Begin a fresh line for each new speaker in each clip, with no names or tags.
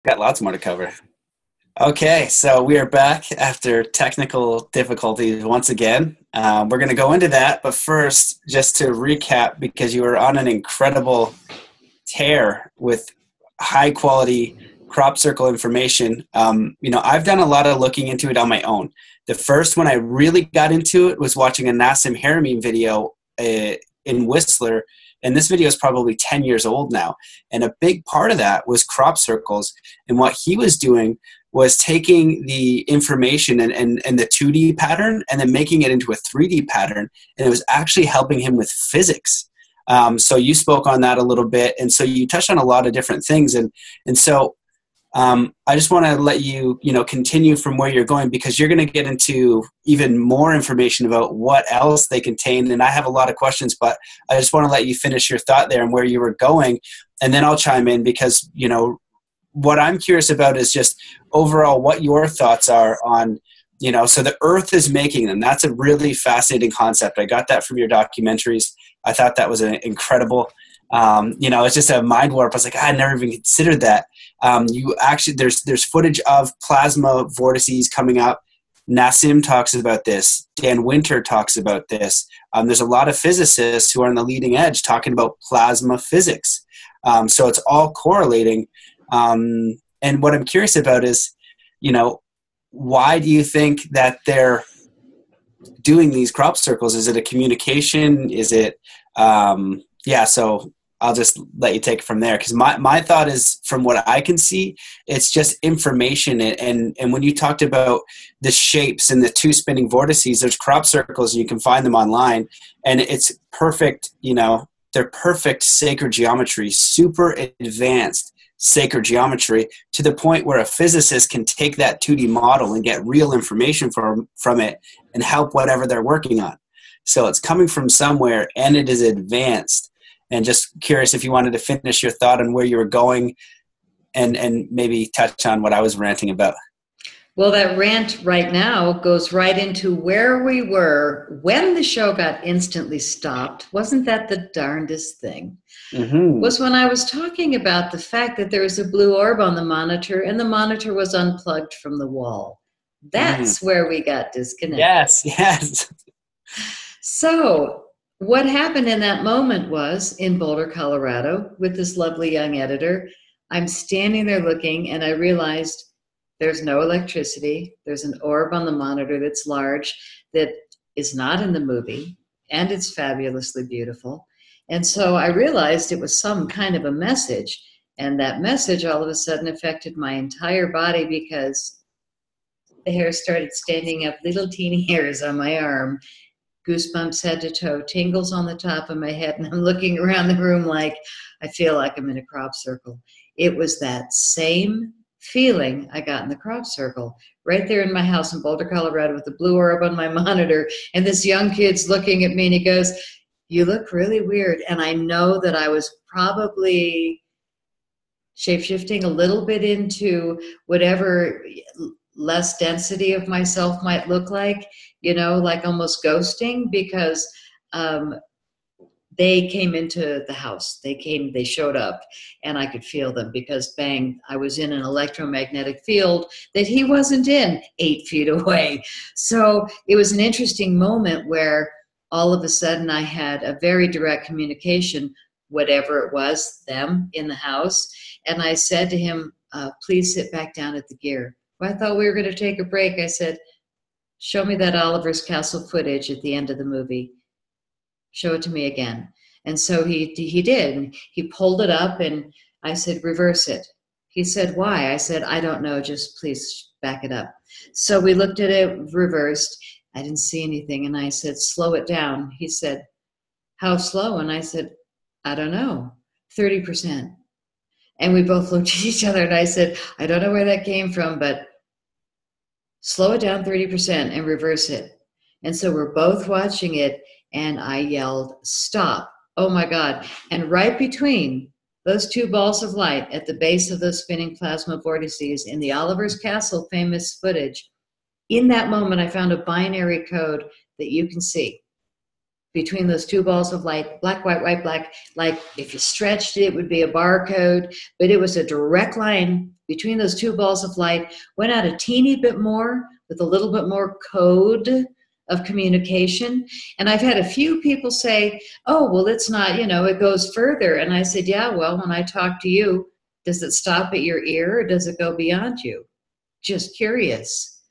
Got lots more to cover. Okay, so we are back after technical difficulties once again. We're going to go into that, but first, just to recap, because you were on an incredible tear with high quality crop circle information. I've done a lot of looking into it on my own. The first one I really got into it was watching a Nassim Haramein video in Whistler, and this video is probably 10 years old now. And a big part of that was crop circles. And what he was doing was taking the information and the 2D pattern and then making it into a 3D pattern. And it was actually helping him with physics. So you spoke on that a little bit. And so you touched on a lot of different things. I just want to let you, continue from where you're going, because you're going to get into even more information about what else they contain. And I have a lot of questions, but I just want to let you finish your thought there and where you were going. And then I'll chime in because, what I'm curious about is just overall what your thoughts are on, so the earth is making them. That's a really fascinating concept. I got that from your documentaries. I thought that was incredible. It's just a mind warp. I was like, I never even considered that. There's footage of plasma vortices coming up. Nassim talks about this. Dan Winter talks about this. There's a lot of physicists who are on the leading edge talking about plasma physics. So it's all correlating. And what I'm curious about is, why do you think that they're doing these crop circles? Is it a communication? Is it, so I'll just let you take it from there. Because my thought is, from what I can see, it's just information. And when you talked about the shapes and the two spinning vortices, there's crop circles, and you can find them online. And it's perfect, they're perfect sacred geometry, super advanced sacred geometry, to the point where a physicist can take that 2D model and get real information from it and help whatever they're working on. So it's coming from somewhere, and it is advanced. And just curious if you wanted to finish your thought on where you were going and maybe touch on what I was ranting about.
Well, that rant right now goes right into where we were when the show got instantly stopped. Wasn't that the darndest thing?
Mm-hmm.
Was when I was talking about the fact that there was a blue orb on the monitor and the monitor was unplugged from the wall. That's where we got disconnected.
Yes.
So what happened in that moment was, in Boulder, Colorado, with this lovely young editor, I'm standing there looking, and I realized there's no electricity. There's an orb on the monitor that's large, that is not in the movie, and it's fabulously beautiful. And so I realized it was some kind of a message, and that message all of a sudden affected my entire body, because the hair started standing up, little teeny hairs on my arm, goosebumps head to toe, tingles on the top of my head, and I'm looking around the room like I feel like I'm in a crop circle. It was that same feeling I got in the crop circle, right there in my house in Boulder, Colorado, with the blue orb on my monitor, and this young kid's looking at me, and he goes, "You look really weird." And I know that I was probably shape-shifting a little bit into whatever less density of myself might look like, like almost ghosting, because they came into the house. They showed up, and I could feel them, because bang, I was in an electromagnetic field that he wasn't in 8 feet away. So it was an interesting moment where all of a sudden I had a very direct communication, whatever it was, them in the house. And I said to him, please sit back down at the gear. Well, I thought we were going to take a break. I said, show me that Oliver's Castle footage at the end of the movie. Show it to me again. And so he did. He pulled it up, and I said, reverse it. He said, why? I said, I don't know. Just please back it up. So we looked at it reversed. I didn't see anything. And I said, slow it down. He said, how slow? And I said, I don't know, 30%. And we both looked at each other, and I said, I don't know where that came from, but slow it down 30% and reverse it. And so we're both watching it, and I yelled, stop. Oh my God. And right between those two balls of light at the base of those spinning plasma vortices in the Oliver's Castle famous footage, in that moment, I found a binary code that you can see between those two balls of light, black, white, white, black. Like if you stretched it, it would be a barcode, but it was a direct line between those two balls of light, went out a teeny bit more with a little bit more code of communication. And I've had a few people say, oh, well, it's not, it goes further. And I said, yeah, well, when I talk to you, does it stop at your ear or does it go beyond you? Just curious.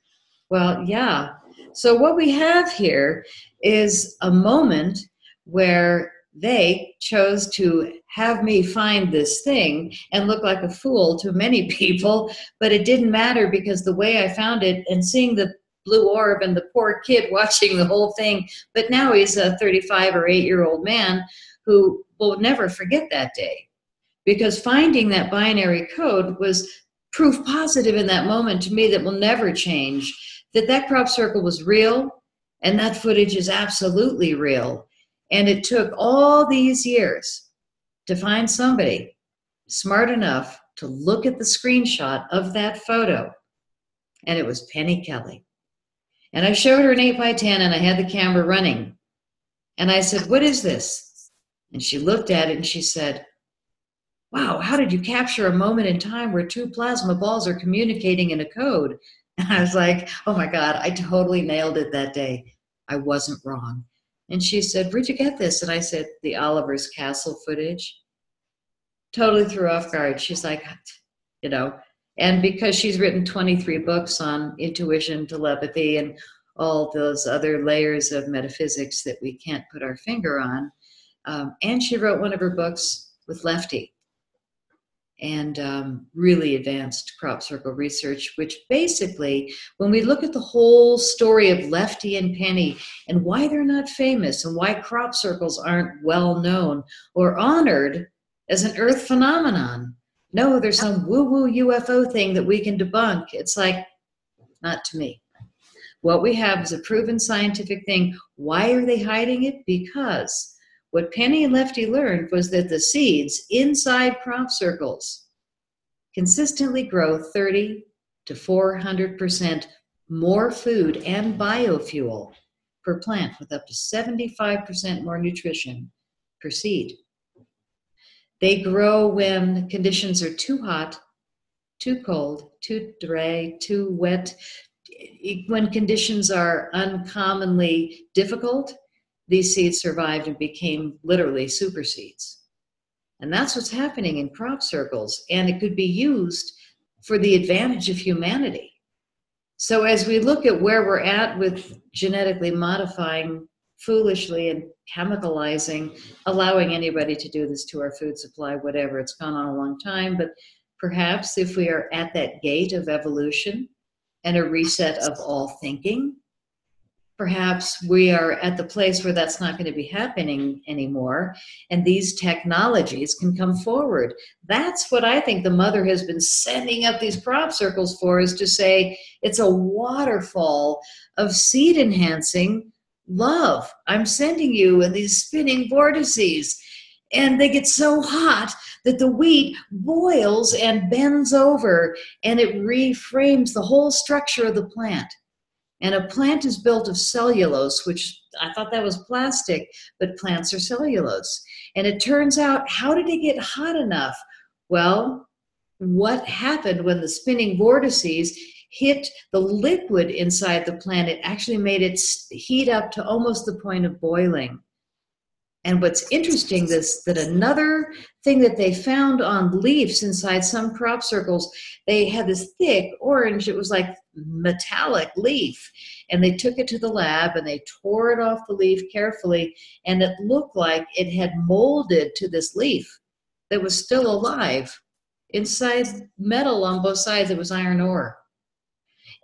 Well, yeah. So what we have here is a moment where they chose to have me find this thing and look like a fool to many people, but it didn't matter because the way I found it and seeing the blue orb and the poor kid watching the whole thing, but now he's a 35 or 8-year-old man who will never forget that day, because finding that binary code was proof positive in that moment to me that will never change, that crop circle was real and that footage is absolutely real. And it took all these years to find somebody smart enough to look at the screenshot of that photo. And it was Penny Kelly. And I showed her an 8x10 and I had the camera running. And I said, what is this? And she looked at it and she said, wow, how did you capture a moment in time where two plasma balls are communicating in a code? And I was like, oh my God, I totally nailed it that day. I wasn't wrong. And she said, where'd you get this? And I said, the Oliver's Castle footage. Totally threw off guard. She's like, and because she's written 23 books on intuition, telepathy, and all those other layers of metaphysics that we can't put our finger on. And she wrote one of her books with Lefty and really advanced crop circle research, which basically, when we look at the whole story of Lefty and Penny and why they're not famous and why crop circles aren't well known or honored as an earth phenomenon. No, there's some woo-woo UFO thing that we can debunk. It's like, not to me. What we have is a proven scientific thing. Why are they hiding it? Because what Penny and Lefty learned was that the seeds inside crop circles consistently grow 30 to 400% more food and biofuel per plant, with up to 75% more nutrition per seed. They grow when conditions are too hot, too cold, too dry, too wet. When conditions are uncommonly difficult, these seeds survived and became literally super seeds. And that's what's happening in crop circles, and it could be used for the advantage of humanity. So as we look at where we're at with genetically modifying foolishly and chemicalizing, allowing anybody to do this to our food supply, whatever, it's gone on a long time, but perhaps if we are at that gate of evolution and a reset of all thinking, perhaps we are at the place where that's not going to be happening anymore, and these technologies can come forward. That's what I think the mother has been sending up these crop circles for, is to say it's a waterfall of seed-enhancing love. I'm sending you in these spinning vortices, and they get so hot that the wheat boils and bends over, and it reframes the whole structure of the plant. And a plant is built of cellulose, which I thought that was plastic, but plants are cellulose. And it turns out, how did it get hot enough? Well, what happened when the spinning vortices hit the liquid inside the plant? It actually made it heat up to almost the point of boiling. And what's interesting is that another thing that they found on leaves inside some crop circles, they had this thick orange, it was like metallic leaf. And they took it to the lab and they tore it off the leaf carefully. And it looked like it had molded to this leaf that was still alive. Inside metal on both sides, it was iron ore.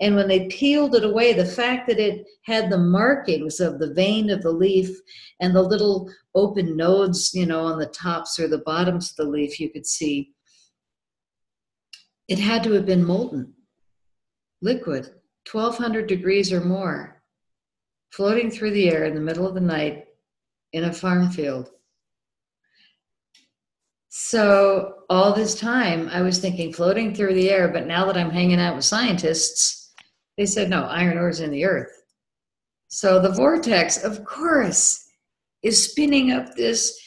And when they peeled it away, the fact that it had the markings of the vein of the leaf and the little open nodes, on the tops or the bottoms of the leaf, you could see, it had to have been molten, liquid, 1,200 degrees or more, floating through the air in the middle of the night in a farm field. So all this time I was thinking floating through the air, but now that I'm hanging out with scientists, they said, no, iron ore is in the earth. So the vortex, of course, is spinning up this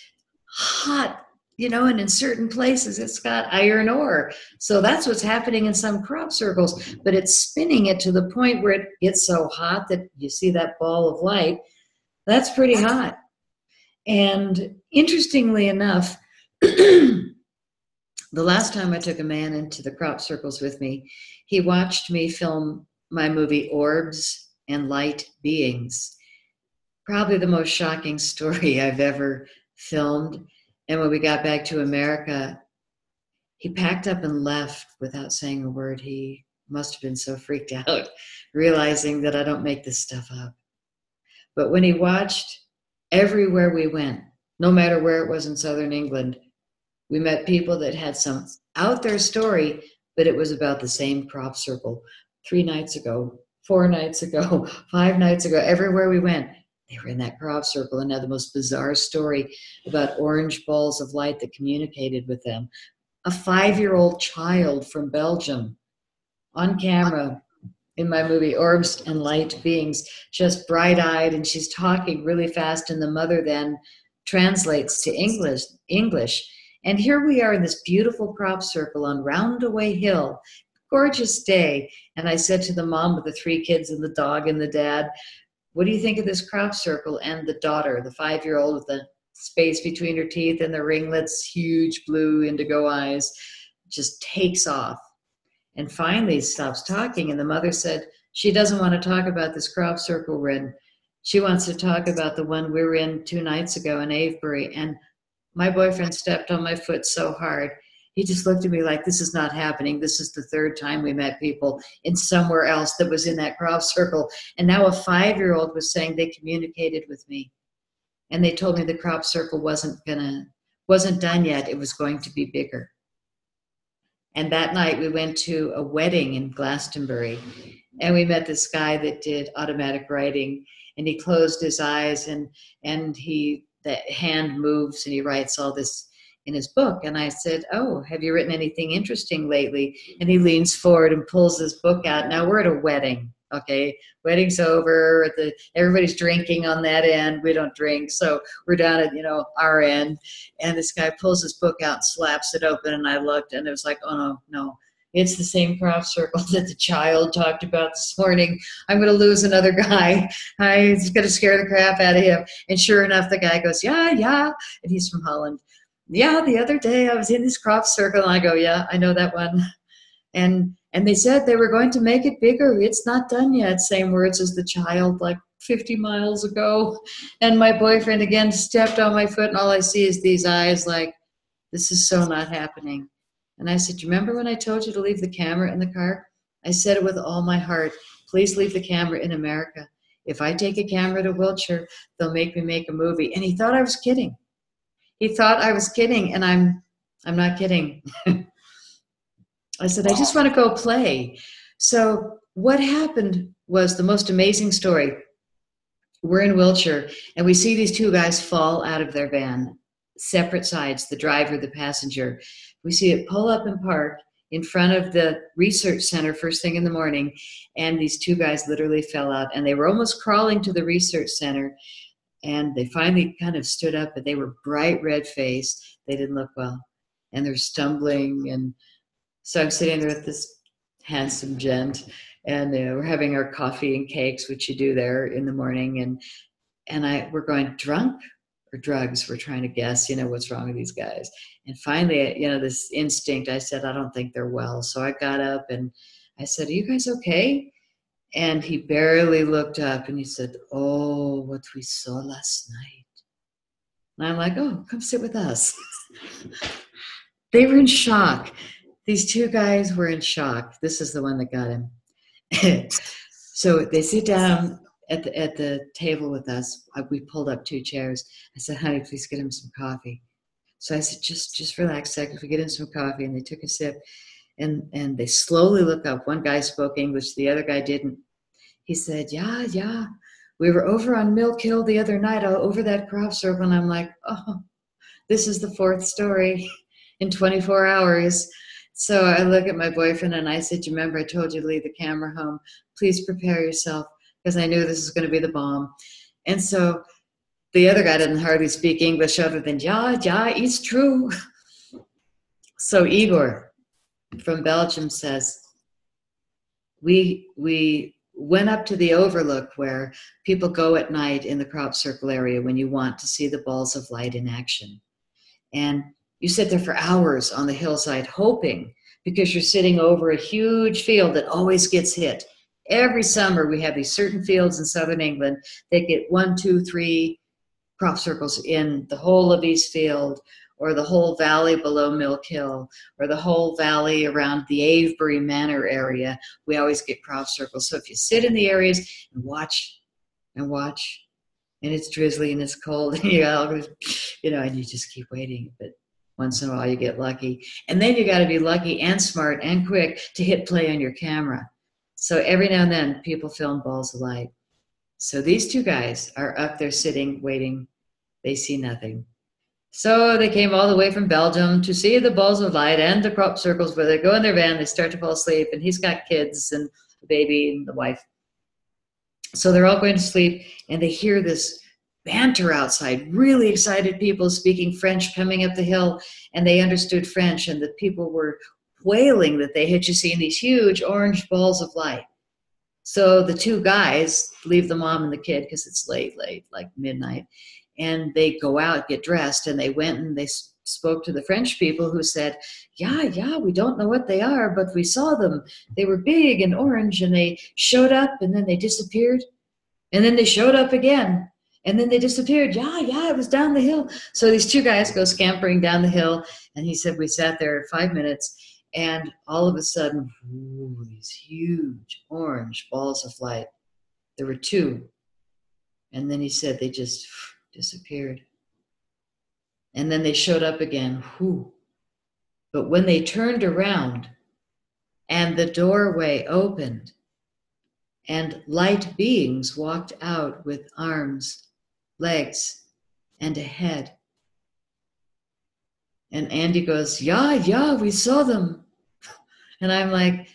hot you know, and in certain places it's got iron ore. So that's what's happening in some crop circles, but it's spinning it to the point where it gets so hot that you see that ball of light. That's pretty hot. And interestingly enough, the last time I took a man into the crop circles with me, he watched me film my movie Orbs and Light Beings. Probably the most shocking story I've ever filmed. And when we got back to America, he packed up and left without saying a word. He must have been so freaked out, realizing that I don't make this stuff up. But when he watched, everywhere we went, no matter where it was in southern England, we met people that had some out there story, but it was about the same crop circle. 3 nights ago, 4 nights ago, 5 nights ago, everywhere we went, they were in that crop circle and had the most bizarre story about orange balls of light that communicated with them. A 5-year-old child from Belgium on camera in my movie Orbs and Light Beings, just bright-eyed, and she's talking really fast, and the mother then translates to English. And here we are in this beautiful crop circle on Roundaway Hill, gorgeous day. And I said to the mom with the 3 kids and the dog and the dad, what do you think of this crop circle? And the daughter, the 5-year-old with the space between her teeth and the ringlets, huge blue indigo eyes, just takes off. And finally stops talking. And the mother said, she doesn't want to talk about this crop circle we're in. She wants to talk about the one we were in 2 nights ago in Avebury. And my boyfriend stepped on my foot so hard. He just looked at me like, this is not happening. This is the 3rd time we met people in somewhere else that was in that crop circle. And now a 5-year-old was saying they communicated with me. And they told me the crop circle wasn't done yet. It was going to be bigger. And that night we went to a wedding in Glastonbury, and we met this guy that did automatic writing, and he closed his eyes and the hand moves and he writes all this in his book. And I said, oh, have you written anything interesting lately? And he leans forward and pulls his book out. Now we're at a wedding. Okay, wedding's over. Everybody's drinking on that end. We don't drink, so we're down at our end. And this guy pulls his book out, slaps it open, and I looked, and it was like, oh no, it's the same crop circle that the child talked about this morning. I'm going to lose another guy. It's going to scare the crap out of him. And sure enough, the guy goes, yeah, and he's from Holland. Yeah, the other day I was in this crop circle, and I go, yeah, I know that one. And they said they were going to make it bigger. It's not done yet. Same words as the child, like 50 miles ago. And my boyfriend again stepped on my foot, and all I see is these eyes like, this is so not happening. And I said, do you remember when I told you to leave the camera in the car? I said it with all my heart. Please leave the camera in America. If I take a camera to Wiltshire, they'll make me make a movie. And he thought I was kidding. He thought I was kidding, and I'm not kidding. I said, I just want to go play. So what happened was the most amazing story. We're in Wiltshire, and we see these 2 guys fall out of their van, separate sides, the driver, the passenger. We see it pull up and park in front of the research center first thing in the morning, and these 2 guys literally fell out, and they were almost crawling to the research center, and they finally kind of stood up, but they were bright red-faced. They didn't look well, and they're stumbling, and so I'm sitting there with this handsome gent, and we're having our coffee and cakes, which you do there in the morning, and we're going, drunk or drugs? We're trying to guess, what's wrong with these guys. And finally, this instinct, I said, I don't think they're well. So I got up and I said, are you guys okay? And he barely looked up, and he said, oh, what we saw last night. And I'm like, oh, come sit with us. They were in shock. These 2 guys were in shock. This is the one that got him. So they sit down at the table with us. We pulled up 2 chairs. I said, honey, please get him some coffee. So I said, just relax a second. We get him some coffee. And they took a sip. And they slowly look up. One guy spoke English. The other guy didn't. He said, yeah. We were over on Milk Hill the other night, over that crop circle. And I'm like, oh, this is the 4th story in 24 hours. So I look at my boyfriend and I said, you remember I told you to leave the camera home. Please prepare yourself, because I knew this was going to be the bomb. And so The other guy didn't hardly speak English other than, yeah, yeah, it's true. So Igor from Belgium says, we went up to the overlook where people go at night in the crop circle area when you want to see the balls of light in action. And you sit there for hours on the hillside hoping, because you're sitting over a huge field that always gets hit. Every summer we have these certain fields in southern England that get 1, 2, 3 crop circles in the whole of East Field, or the whole valley below Mill Hill, or the whole valley around the Avebury Manor area. We always get crop circles. So if you sit in the areas and watch, and it's drizzly and it's cold, and and you just keep waiting. But once in a while you get lucky. And then you got to be lucky and smart and quick to hit play on your camera. So every now and then people film balls of light. So these two guys are up there sitting, waiting. They see nothing. So they came all the way from Belgium to see the balls of light and the crop circles, where they go in their van, they start to fall asleep, and he's got kids and a baby and the wife. So they're all going to sleep, and they hear this banter outside, really excited people speaking French coming up the hill, and they understood French, and the people were wailing that they had just seen these huge orange balls of light. So the two guys leave the mom and the kid, because it's late, like midnight, and they go out, get dressed, and they went and they spoke to the French people, who said, yeah, we don't know what they are, but we saw them. They were big and orange, and they showed up, and then they disappeared, and then they showed up again, and then they disappeared. Yeah, it was down the hill. So these two guys go scampering down the hill, and he said, we sat there 5 minutes, and all of a sudden, these huge orange balls of light. There were 2. And then he said they just disappeared. And then they showed up again. But when they turned around and the doorway opened and light beings walked out with arms, legs, and a head. And Andy goes, yeah, we saw them. And I'm like,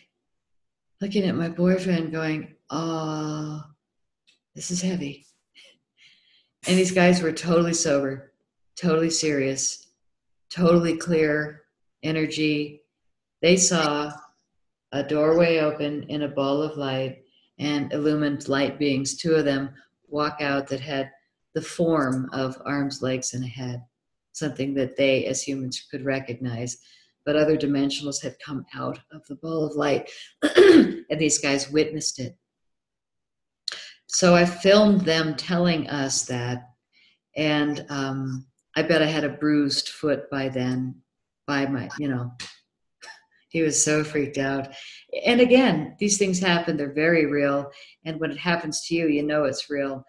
looking at my boyfriend going, oh, this is heavy. And these guys were totally sober, totally serious, totally clear energy. They saw a doorway open in a ball of light and illumined light beings, 2 of them, walk out that had the form of arms, legs, and a head, something that they as humans could recognize. But other dimensionals had come out of the ball of light, and these guys witnessed it. So I filmed them telling us that, and I bet I had a bruised foot by then, by my, he was so freaked out. And again, these things happen, they're very real, and when it happens to you, you know it's real.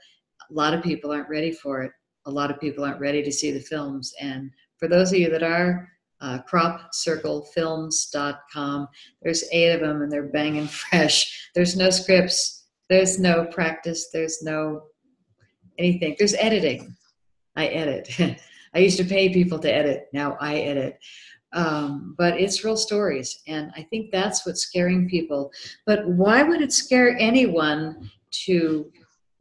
A lot of people aren't ready for it. A lot of people aren't ready to see the films, and for those of you that are, cropcirclefilms.com, there's 8 of them, and they're banging fresh. There's no scripts. There's no practice. There's no anything. There's editing. I edit. I used to pay people to edit. Now I edit. But it's real stories. And I think that's what's scaring people. But why would it scare anyone to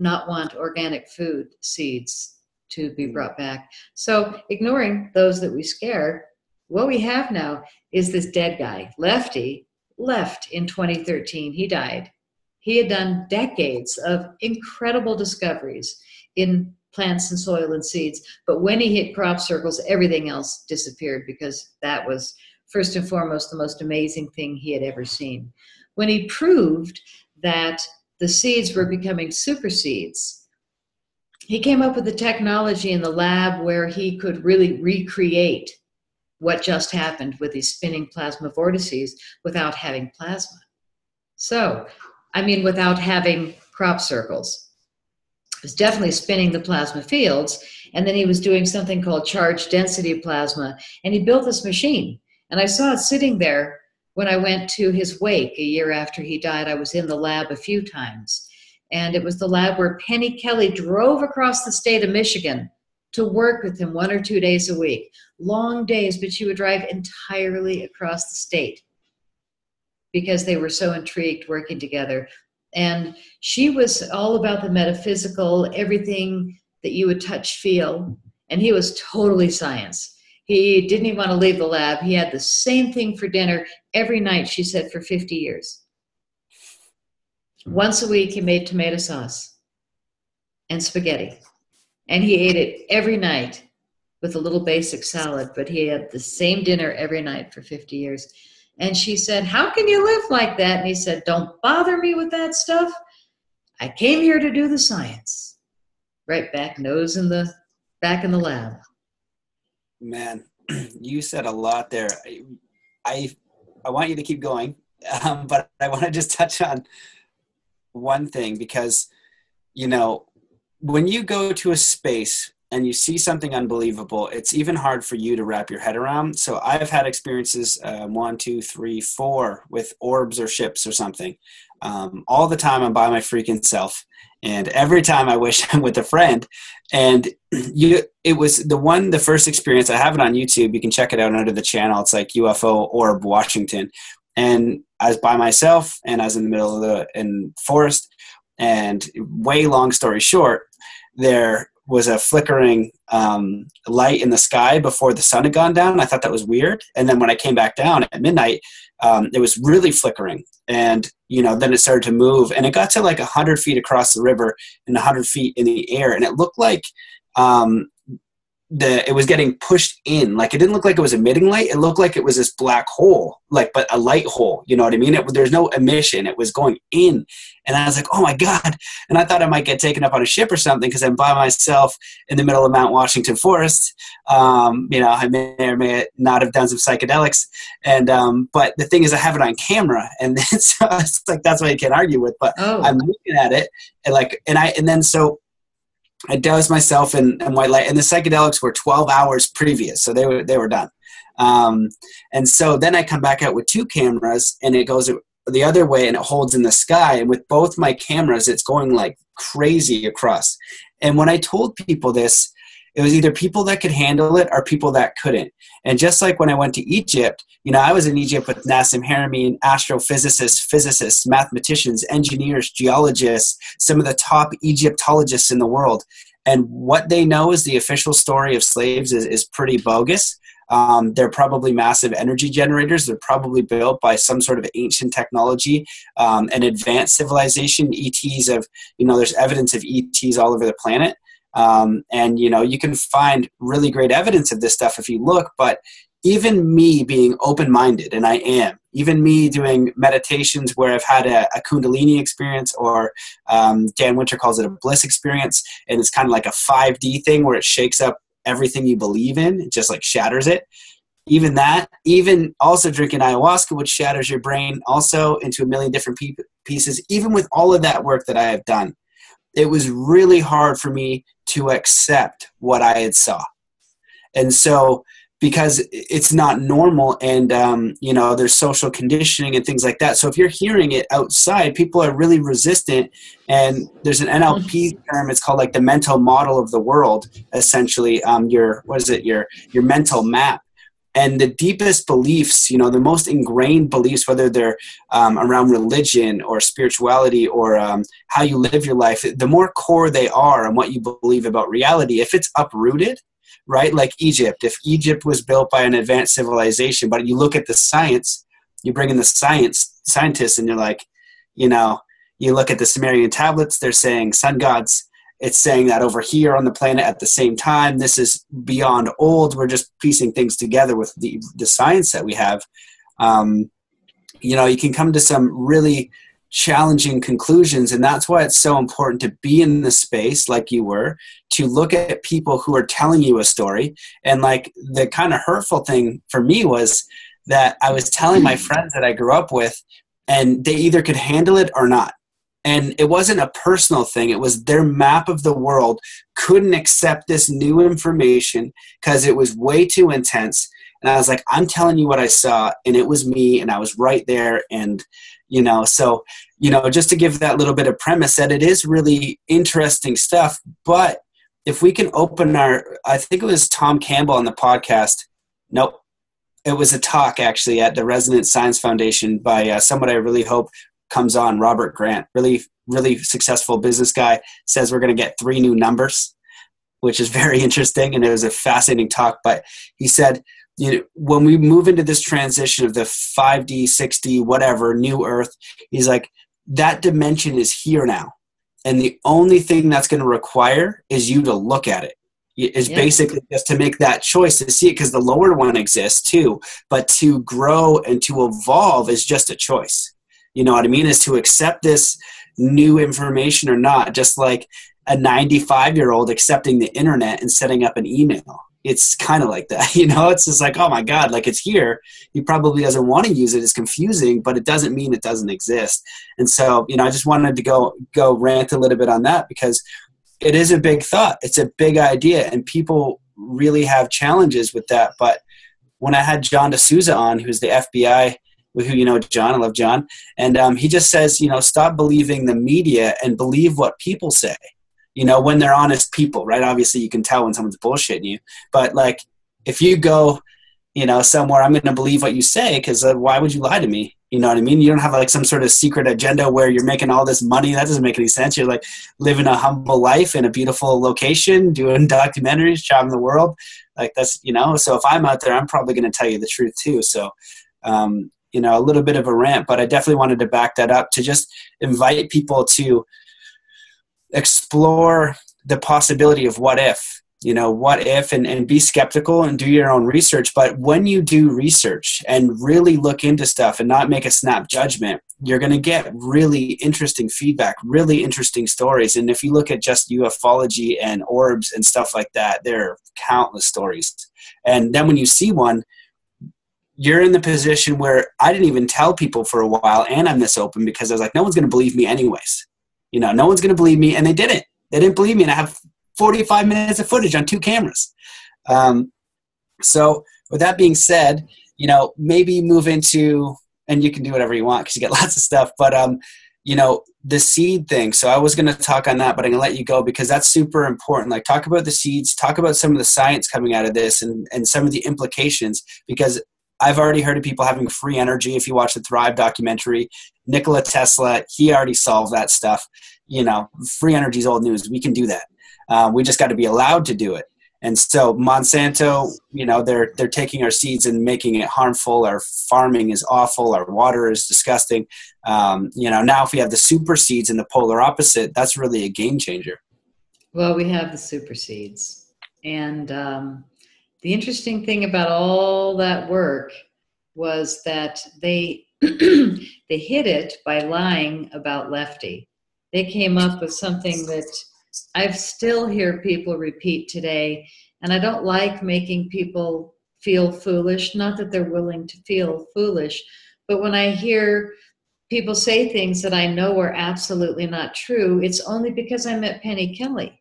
not want organic food seeds to be brought back? So ignoring those that we scare, what we have now is this dead guy. Lefty left in 2013. He died. He had done decades of incredible discoveries in plants and soil and seeds. But when he hit crop circles, everything else disappeared, because that was, first and foremost, the most amazing thing he had ever seen. When he proved that the seeds were becoming super seeds, he came up with the technology in the lab where he could really recreate what just happened with these spinning plasma vortices without having plasma. So, without having crop circles. He was definitely spinning the plasma fields, and then he was doing something called charge density plasma, and he built this machine. And I saw it sitting there when I went to his wake a year after he died. I was in the lab a few times, and it was the lab where Penny Kelly drove across the state of Michigan to work with him 1 or 2 days a week. Long days, but she would drive entirely across the state, because they were so intrigued working together. And she was all about the metaphysical, everything that you would touch, feel. And he was totally science. He didn't even want to leave the lab. He had the same thing for dinner every night, she said, for 50 years. Once a week, he made tomato sauce and spaghetti. And he ate it every night with a little basic salad, but he had the same dinner every night for 50 years. And she said, how can you live like that? And he said, don't bother me with that stuff. I came here to do the science. Right back, back in the lab.
Man, you said a lot there. I want you to keep going, but I want to just touch on one thing, because, you know, when you go to a space and you see something unbelievable, it's even hard for you to wrap your head around. So I've had experiences 1, 2, 3, 4 with orbs or ships or something. All the time I'm by my freaking self. And every time I wish I'm with a friend. And it was the first experience. I have it on YouTube. You can check it out under the channel. It's like UFO Orb Washington. And I was by myself, and I was in the middle of the forest. And way long story short, there was a flickering light in the sky before the sun had gone down. I thought that was weird. And then when I came back down at midnight, it was really flickering. And, you know, then it started to move, and it got to like 100 feet across the river and 100 feet in the air. And it looked like it was getting pushed in. Like, it didn't look like it was emitting light. It looked like it was this black hole, but a light hole, you know what I mean? There's no emission. It was going in. And I was like, oh my God. And I thought I might get taken up on a ship or something, because I'm by myself in the middle of Mount Washington forest. You know, I may or may not have done some psychedelics. And, but the thing is, I have it on camera, and it's like, that's why you can't argue with, but I'm looking at it and so I dosed myself in white light, and the psychedelics were 12 hours previous. So they were done. And so then I come back out with 2 cameras, and it goes the other way, and it holds in the sky. And with both my cameras, it's going like crazy across. And when I told people this, it was either people that could handle it or people that couldn't. And just like when I went to Egypt, you know, I was in Egypt with Nassim Haramein, astrophysicists, physicists, mathematicians, engineers, geologists, some of the top Egyptologists in the world. And what they know is the official story of slaves is pretty bogus. They're probably massive energy generators. They're probably built by some sort of ancient technology, an advanced civilization. ETs there's evidence of ETs all over the planet. And, you know, you can find really great evidence of this stuff if you look, but even me being open-minded, and I am, even me doing meditations where I've had a Kundalini experience, or Dan Winter calls it a bliss experience, and it's kind of like a 5D thing where it shakes up everything you believe in. It just like shatters it. Even that, even also drinking ayahuasca, which shatters your brain also into a million different pieces. Even with all of that work that I have done, it was really hard for me to accept what I had saw. And so, because it's not normal, and, you know, there's social conditioning and things like that. So if you're hearing it outside, people are really resistant. And there's an NLP term. It's called like the mental model of the world, essentially. Your mental map. And the deepest beliefs, you know, the most ingrained beliefs, whether they're around religion or spirituality or how you live your life, the more core they are and what you believe about reality, if it's uprooted, right? Like Egypt. If Egypt was built by an advanced civilization, but you look at the science, you bring in the scientists, and you're like, you know, you look at the Sumerian tablets, they're saying sun gods. It's saying that over here on the planet at the same time. This is beyond old. We're just piecing things together with the science that we have. You know, you can come to some really challenging conclusions, and that's why it's so important to be in the space like you were, to look at people who are telling you a story. And like the kind of hurtful thing for me was that I was telling my friends that I grew up with, and they either could handle it or not. And it wasn't a personal thing. It was their map of the world couldn't accept this new information because it was way too intense. And I was like, I'm telling you what I saw, and it was me, and I was right there. And, you know, so, you know, just to give that little bit of premise, that it is really interesting stuff. But if we can open I think it was Tom Campbell on the podcast. Nope. It was a talk actually at the Resonance Science Foundation by someone I really hope comes on, Robert Grant, really, really successful business guy, says we're going to get 3 new numbers. which is very interesting. And it was a fascinating talk, but he said, when we move into this transition of the 5D, 6D, whatever, new earth, he's like, that dimension is here now. And the only thing that's going to require is you to look at it. Is basically just to make that choice to see it, because the lower one exists too. But to grow and to evolve is just a choice. You know what I mean? Is to accept this new information or not, just like a 95-year-old accepting the internet and setting up an email. It's kind of like that, it's just like, oh my God, like it's here. He probably doesn't want to use it. It's confusing, but it doesn't mean it doesn't exist. And so, I just wanted to go rant a little bit on that, because it is a big thought. It's a big idea, and people really have challenges with that. But when I had John D'Souza on, who's the FBI, who John, I love John, and he just says, stop believing the media and believe what people say. When they're honest people, right? Obviously, you can tell when someone's bullshitting you. But like, if you go, somewhere, I'm going to believe what you say, because why would you lie to me? You know what I mean? You don't have like some sort of secret agenda where you're making all this money. That doesn't make any sense. You're like living a humble life in a beautiful location, doing documentaries, traveling the world. Like that's, so if I'm out there, I'm probably going to tell you the truth too. So, a little bit of a rant, but I definitely wanted to back that up to just invite people to explore the possibility of what if, and be skeptical and do your own research. But when you do research and really look into stuff and not make a snap judgment, you're going to get really interesting feedback, really interesting stories. And if you look at just ufology and orbs and stuff like that, there are countless stories. And then when you see one, you're in the position where I didn't even tell people for a while, and I'm this open because I was like, no one's going to believe me anyways. No one's going to believe me, and they didn't. They didn't believe me, and I have 45 minutes of footage on 2 cameras. So with that being said, maybe move into, and you can do whatever you want because you get lots of stuff, but the seed thing. So I was going to talk on that, but I'm going to let you go because that's super important. Like, talk about the seeds, talk about some of the science coming out of this and some of the implications, because I've already heard of people having free energy. If you watch the Thrive documentary, Nikola Tesla, he already solved that stuff. Free energy is old news. We can do that. We just got to be allowed to do it. And so Monsanto, they're taking our seeds and making it harmful. Our farming is awful. Our water is disgusting. Now if we have the super seeds and the polar opposite, that's really a game changer.
Well, we have the super seeds. And the interesting thing about all that work was that they they hid it by lying about Lefty. They came up with something that I still hear people repeat today, and I don't like making people feel foolish. Not that they're willing to feel foolish, but when I hear people say things that I know are absolutely not true, it's only because I met Penny Kelly.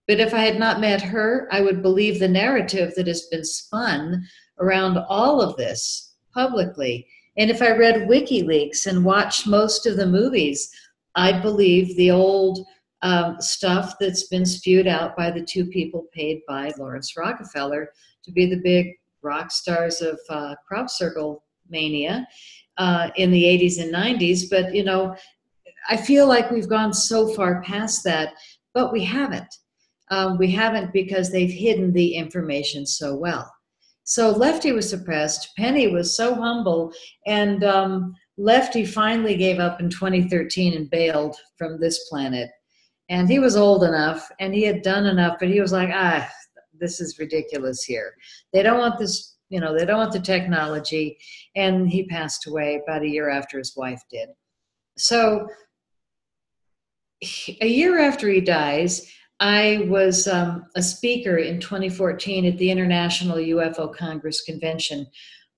But if I had not met her, I would believe the narrative that has been spun around all of this publicly. And if I read WikiLeaks and watched most of the movies, I'd believe the old stuff that's been spewed out by the 2 people paid by Lawrence Rockefeller to be the big rock stars of crop circle mania in the 80s and 90s. But, I feel like we've gone so far past that, but we haven't. We haven't because they've hidden the information so well. So Lefty was suppressed. Penny was so humble, and Lefty finally gave up in 2013 and bailed from this planet. And he was old enough, and he had done enough, but he was like, this is ridiculous here. They don't want this, they don't want the technology. And he passed away about a year after his wife did. So a year after he dies, I was a speaker in 2014 at the International UFO Congress Convention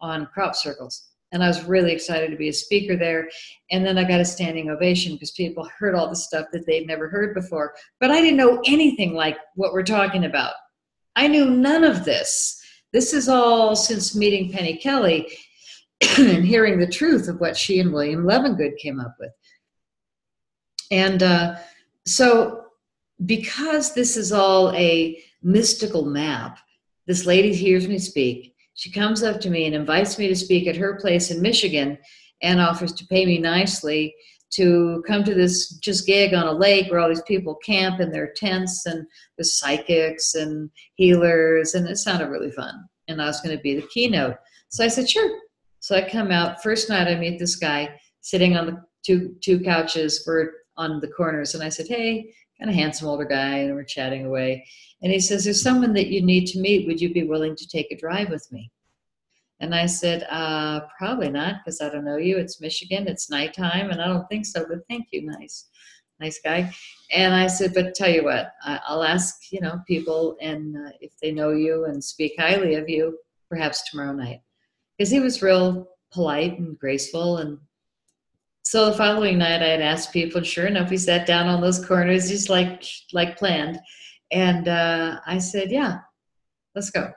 on crop circles. And I was really excited to be a speaker there. And then I got a standing ovation because people heard all the stuff that they'd never heard before. But I didn't know anything like what we're talking about. I knew none of this. This is all since meeting Penny Kelly and hearing the truth of what she and William Levengood came up with. And so because this is all a mystical map, this lady hears me speak. She comes up to me and invites me to speak at her place in Michigan and offers to pay me nicely to come to this just gig on a lake where all these people camp in their tents, and the psychics and healers, and it sounded really fun. And I was going to be the keynote. So I said, sure. So I come out. First night I meet this guy sitting on the two couches on the corners. And I said, hey, kind of handsome older guy, and we're chatting away. And he says, there's someone that you need to meet. Would you be willing to take a drive with me? And I said, probably not, because I don't know you. It's Michigan. It's nighttime, and I don't think so, but thank you. Nice guy. And I said, but tell you what, I'll ask, people, and if they know you and speak highly of you, perhaps tomorrow night. Because he was real polite and graceful. And so the following night I had asked people, and sure enough, we sat down on those corners just like planned. And I said, yeah, let's go.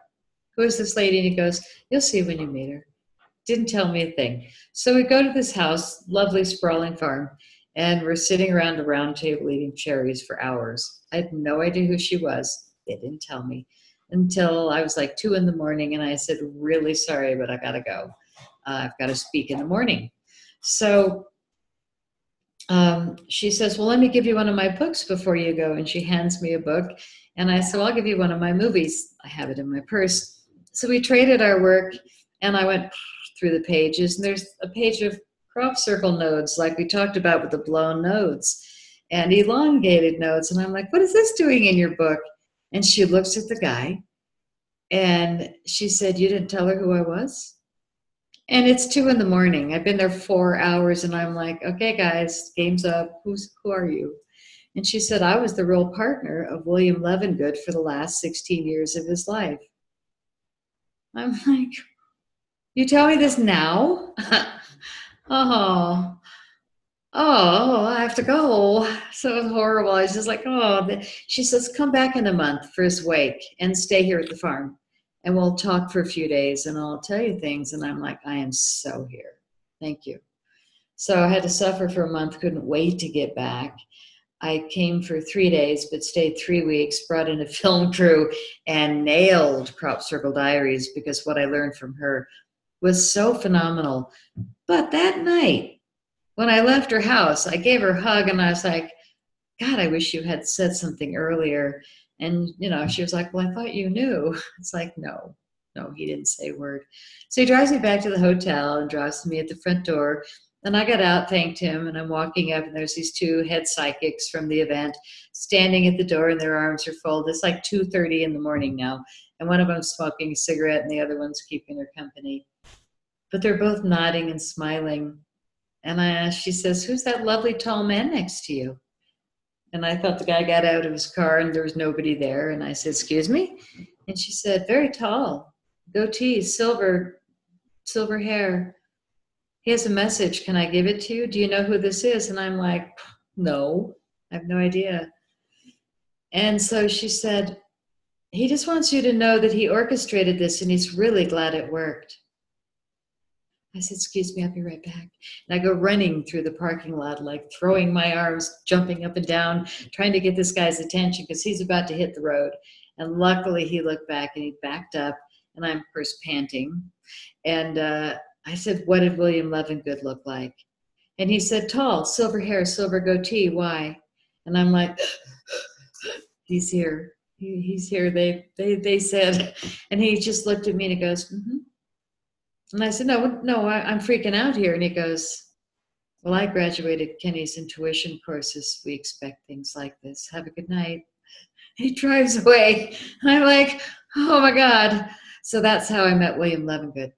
Who is this lady? And he goes, you'll see when you meet her. Didn't tell me a thing. So we go to this house, lovely sprawling farm, and we're sitting around a round table eating cherries for hours. I had no idea who she was. They didn't tell me until I was like 2 a.m, and I said, really sorry, but I got to go. I've got to speak in the morning. So she says, well, let me give you one of my books before you go. And she hands me a book. And I said, well, I'll give you one of my movies. I have it in my purse. So we traded our work, and I went through the pages. And there's a page of crop circle nodes, like we talked about with the blown nodes, and elongated nodes. And I'm like, what is this doing in your book? And she looks at the guy, and she said, you didn't tell her who I was? And it's 2 a.m. I've been there 4 hours, and I'm like, okay, guys, game's up. Who are you? And she said, I was the real partner of William Levengood for the last 16 years of his life. I'm like, you tell me this now? Oh, I have to go. So it was horrible. I was just like, She says, come back in a month for his wake and stay here at the farm. And we'll talk for a few days, and I'll tell you things. And I'm like, I am so here. Thank you. So I had to suffer for a month, couldn't wait to get back. I came for 3 days, but stayed 3 weeks, brought in a film crew, and nailed Crop Circle Diaries, because what I learned from her was so phenomenal. But that night, when I left her house, I gave her a hug, and I was like, God, I wish you had said something earlier. And, she was like, well, I thought you knew. It's like, no, he didn't say a word. So he drives me back to the hotel and drops me at the front door. And I got out, thanked him, and I'm walking up, and there's these 2 head psychics from the event standing at the door, and their arms are folded. It's like 2:30 in the morning now, and one of them's smoking a cigarette, and the other one's keeping her company. But they're both nodding and smiling. And she says, who's that lovely tall man next to you? And I thought the guy got out of his car, and there was nobody there. And I said, excuse me? And she said, very tall, goatee, silver hair. He has a message. Can I give it to you? Do you know who this is? And I'm like, no, I have no idea. And so she said, he just wants you to know that he orchestrated this, and he's really glad it worked. I said, excuse me, I'll be right back. And I go running through the parking lot, like throwing my arms, jumping up and down, trying to get this guy's attention because he's about to hit the road. And luckily he looked back and he backed up, and I'm, of course, panting. And I said, what did William Levengood look like? And he said, tall, silver hair, silver goatee, why? And I'm like, he's here. He's here, they said. And he just looked at me and he goes, mm-hmm. And I said, no, I'm freaking out here. And he goes, well, I graduated Kenny's intuition courses. We expect things like this. Have a good night. He drives away. And I'm like, oh my God. So that's how I met William Levengood.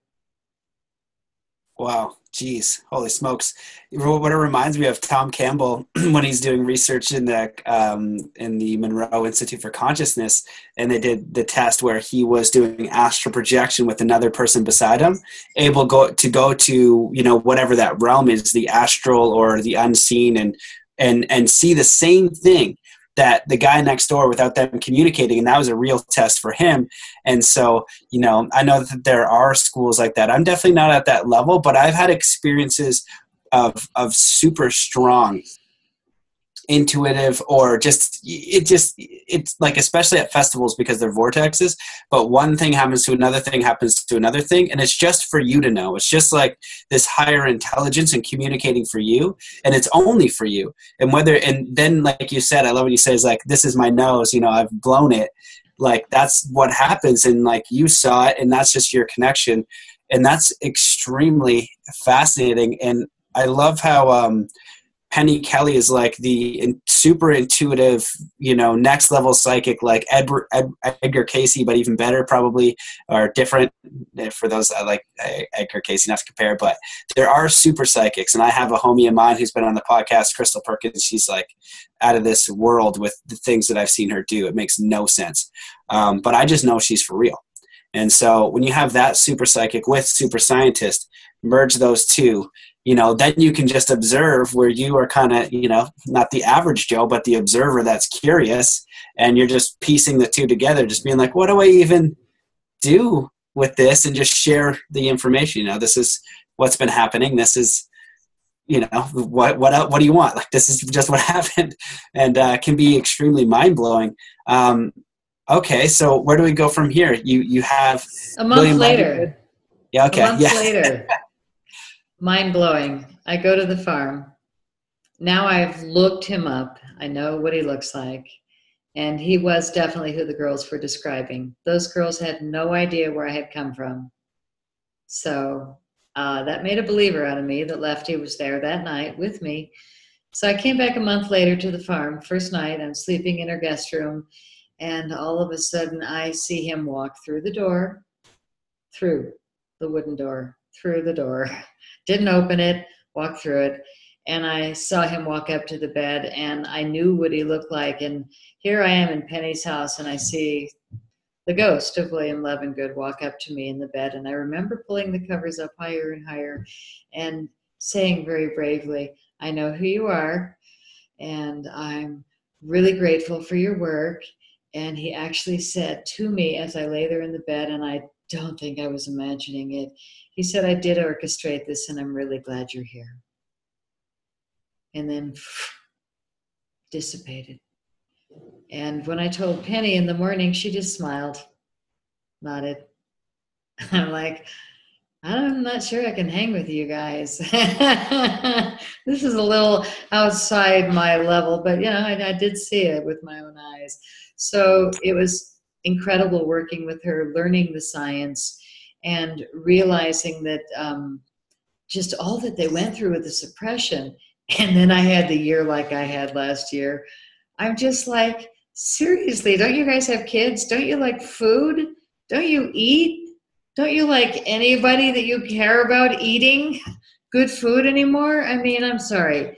Wow. Geez. Holy smokes. What it reminds me of Tom Campbell when he's doing research in the Monroe Institute for Consciousness, and they did the test where he was doing astral projection with another person beside him, able to go to, whatever that realm is, the astral or the unseen, and see the same thing that the guy next door without them communicating. And that was a real test for him. And so, I know that there are schools like that. I'm definitely not at that level, but I've had experiences of super strong intuitive, or it's like, especially at festivals because they're vortexes, but one thing happens to another thing happens to another thing, and it's just for you to know. It's just like this higher intelligence and communicating for you, and it's only for you. And then, like you said, I love what you say, is like, this is my nose, I've blown it. Like, that's what happens, and like, you saw it, and that's just your connection. And that's extremely fascinating. And I love how Penny Kelly is like the super intuitive, next level psychic, like Edgar Casey, but even better probably, or different for those. I like Edgar Casey, not to compare, but there are super psychics. And I have a homie of mine who's been on the podcast, Crystal Perkins. She's like out of this world with the things that I've seen her do. It makes no sense. But I just know she's for real. And so when you have that super psychic with super scientist, merge those two, then you can just observe, where you are kind of, not the average Joe, but the observer that's curious, and you're just piecing the two together, just being like, what do I even do with this? And just share the information. This is what's been happening. This is, what do you want? Like, this is just what happened, and can be extremely mind-blowing. Okay, so where do we go from here? You have
a month
William
later.
Levengood. Yeah, okay.
A month later. Mind-blowing. I go to the farm. Now I've looked him up. I know what he looks like. And he was definitely who the girls were describing. Those girls had no idea where I had come from. So that made a believer out of me that Lefty was there that night with me. So I came back a month later to the farm. First night, I'm sleeping in her guest room. And all of a sudden, I see him walk through the door, through the wooden door, through the door. Didn't open it, walked through it. And I saw him walk up to the bed, and I knew what he looked like. And here I am in Penny's house, and I see the ghost of William Levengood walk up to me in the bed. And I remember pulling the covers up higher and higher and saying very bravely, I know who you are, and I'm really grateful for your work. And he actually said to me as I lay there in the bed, and I don't think I was imagining it, he said, I did orchestrate this, and I'm really glad you're here. And then dissipated. And when I told Penny in the morning, she just smiled, nodded. I'm like, I'm not sure I can hang with you guys. This is a little outside my level, but I did see it with my own eyes. So it was incredible working with her, learning the science, and realizing that just all that they went through with the suppression. And then I had the year like I had last year. I'm just like, seriously, don't you guys have kids? Don't you like food? Don't you eat? Don't you like anybody that you care about eating good food anymore? I mean, I'm sorry.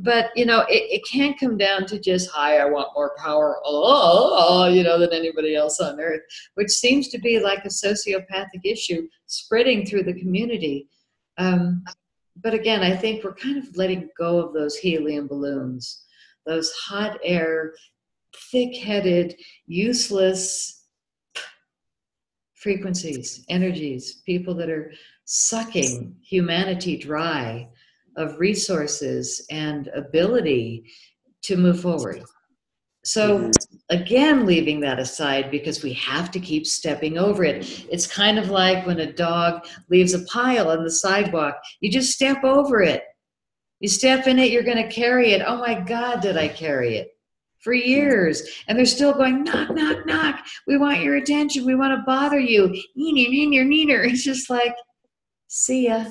But, it can't come down to just, hi, I want more power, than anybody else on earth, which seems to be like a sociopathic issue spreading through the community. But again, I think we're kind of letting go of those helium balloons, those hot air, thick-headed, useless frequencies, energies, people that are sucking humanity dry of resources and ability to move forward. So again, leaving that aside, because we have to keep stepping over it. It's kind of like when a dog leaves a pile on the sidewalk. You just step over it. You step in it, you're going to carry it. Oh my God, did I carry it? For years. And they're still going, knock, knock, knock. We want your attention. We want to bother you. Neener. It's just like, see ya.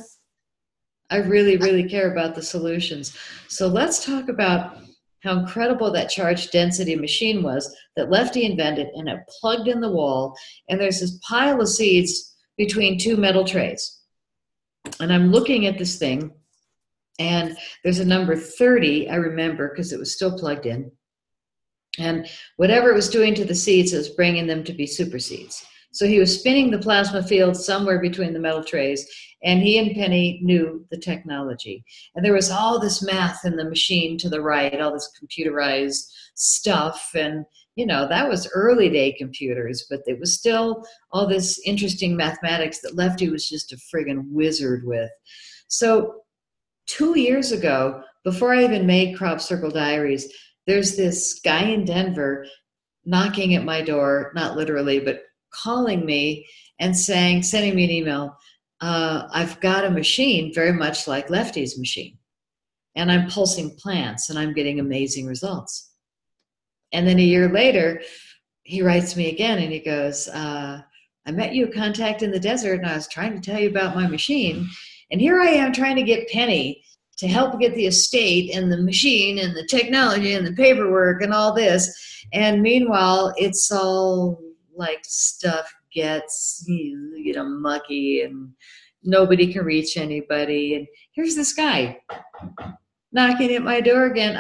I really, really care about the solutions. So let's talk about how incredible that charge density machine was that Lefty invented, and it plugged in the wall. And there's this pile of seeds between two metal trays. And I'm looking at this thing, and there's a number 30, I remember, because it was still plugged in. And whatever it was doing to the seeds, it was bringing them to be super seeds. So he was spinning the plasma field somewhere between the metal trays, and he and Penny knew the technology. And there was all this math in the machine to the right, all this computerized stuff. And, that was early day computers, but it was still all this interesting mathematics that Lefty was just a friggin' wizard with. So 2 years ago, before I even made Crop Circle Diaries, there's this guy in Denver knocking at my door, not literally, but calling me and sending me an email, I've got a machine very much like Lefty's machine, and I'm pulsing plants, and I'm getting amazing results. And then a year later, he writes me again, and he goes, I met you at Contact in the Desert, and I was trying to tell you about my machine, and here I am trying to get Penny to help get the estate and the machine and the technology and the paperwork and all this. And meanwhile, it's all like stuff gets, mucky, and nobody can reach anybody. And here's this guy knocking at my door again.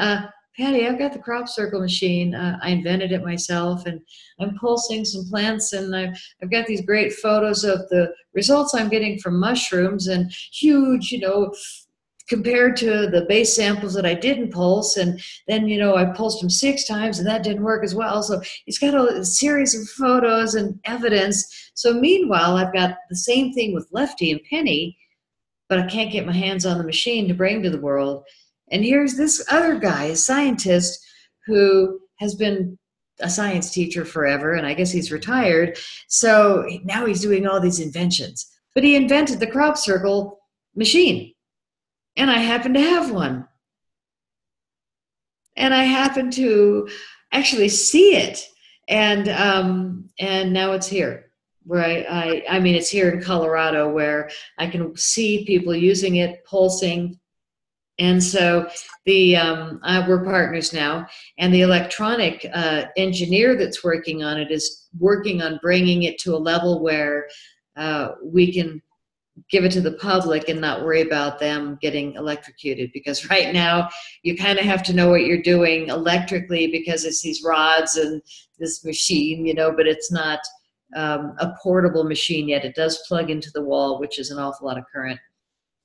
Patty, I've got the Crop Circle machine. I invented it myself, and I'm pulsing some plants, and I've got these great photos of the results I'm getting from mushrooms, and huge, compared to the base samples that I didn't pulse. And then, I pulsed them 6 times, and that didn't work as well. So he's got a series of photos and evidence. So meanwhile, I've got the same thing with Lefty and Penny, but I can't get my hands on the machine to bring to the world. And here's this other guy, a scientist, who has been a science teacher forever, and I guess he's retired. So now he's doing all these inventions. But he invented the Crop Circle machine, and I happen to have one. And I happen to actually see it, and now it's here. Where I mean, it's here in Colorado, where I can see people using it, pulsing. And so we're partners now, and the electronic engineer that's working on it is working on bringing it to a level where we can give it to the public and not worry about them getting electrocuted. Because right now you kind of have to know what you're doing electrically, because it's these rods and this machine, but it's not a portable machine yet. It does plug into the wall, which is an awful lot of current.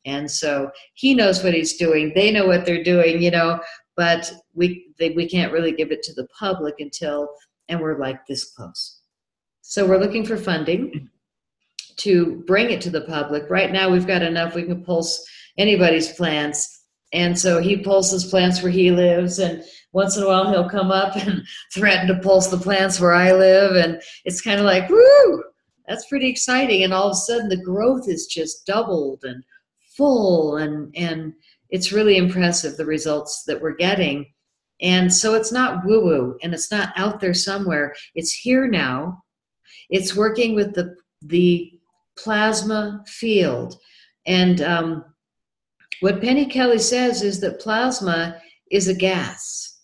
And so he knows what he's doing. They know what they're doing, but we can't really give it to the public and we're like this close. So we're looking for funding to bring it to the public. Right now we've got enough, we can pulse anybody's plants. And so he pulses plants where he lives, and once in a while he'll come up and threaten to pulse the plants where I live. And it's kind of like, woo, that's pretty exciting. And all of a sudden the growth is just doubled and full, and it's really impressive, the results that we're getting. And so it's not woo-woo, and it's not out there somewhere. It's here now. It's working with the plasma field. And what Penny Kelly says is that plasma is a gas.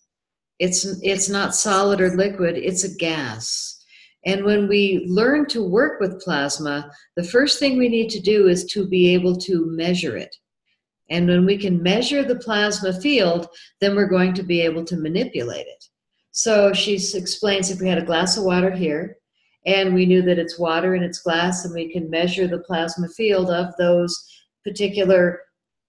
It's not solid or liquid, it's a gas. And when we learn to work with plasma, the first thing we need to do is to be able to measure it. And when we can measure the plasma field, then we're going to be able to manipulate it. So she explains, if we had a glass of water here, and we knew that it's water in its glass, and we can measure the plasma field of those particular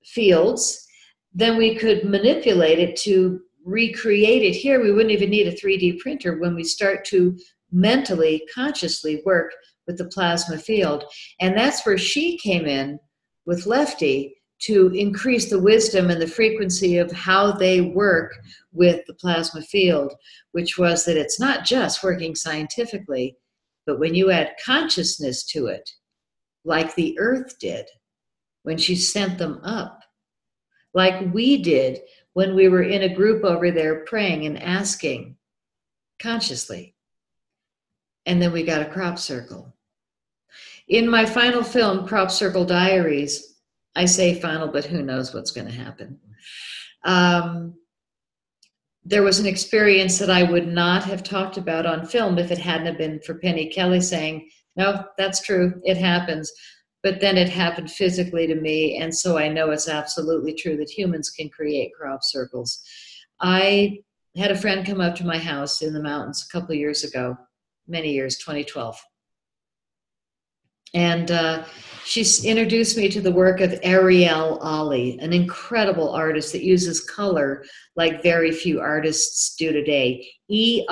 fields, then we could manipulate it to recreate it here. We wouldn't even need a 3D printer when we start to mentally, consciously work with the plasma field. And that's where she came in with Lefty, to increase the wisdom and the frequency of how they work with the plasma field, which was that it's not just working scientifically, but when you add consciousness to it, like the earth did when she sent them up, like we did when we were in a group over there praying and asking consciously. And then we got a crop circle. In my final film, Crop Circle Diaries, I say final, but who knows what's going to happen. There was an experience that I would not have talked about on film if it hadn't been for Penny Kelly saying, no, that's true, it happens. But then it happened physically to me, and so I know it's absolutely true that humans can create crop circles. I had a friend come up to my house in the mountains a couple of years ago, many years, 2012. And she introduced me to the work of Ariel Ali, an incredible artist that uses color like very few artists do today. E-R-I-A-L,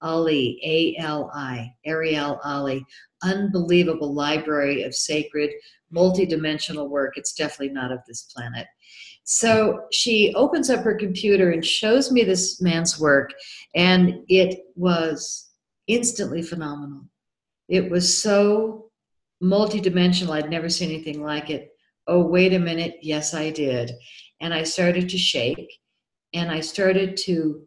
Ali, A-L-I, Ariel Ali. Unbelievable library of sacred multi-dimensional work. It's definitely not of this planet. So she opens up her computer and shows me this man's work, and it was instantly phenomenal. It was so multi-dimensional. I'd never seen anything like it. Oh, wait a minute. Yes, I did. And I started to shake, and I started to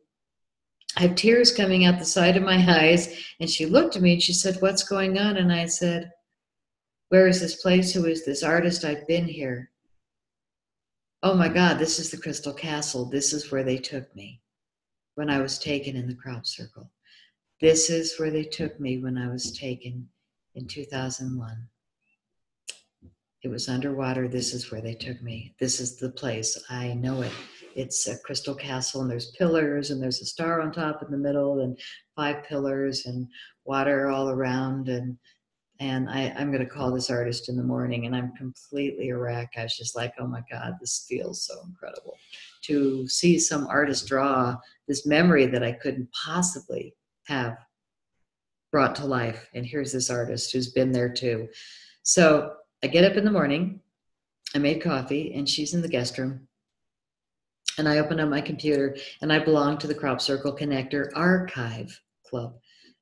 have tears coming out the side of my eyes. And she looked at me and she said, "What's going on?" And I said, "Where is this place? Who is this artist? I've been here. Oh my God, this is the Crystal Castle. This is where they took me when I was taken in the crop circle. This is where they took me when I was taken in 2001. It was underwater. This is where they took me. This is the place. I know it. It's a crystal castle, and there's pillars, and there's a star on top in the middle, and 5 pillars, and water all around. And I'm going to call this artist in the morning, and I'm completely a wreck. I was just like, oh my God, this feels so incredible to see some artist draw this memory that I couldn't possibly have brought to life. And here's this artist who's been there too. So I get up in the morning, I made coffee, and she's in the guest room. And I open up my computer, and I belong to the Crop Circle Connector Archive Club.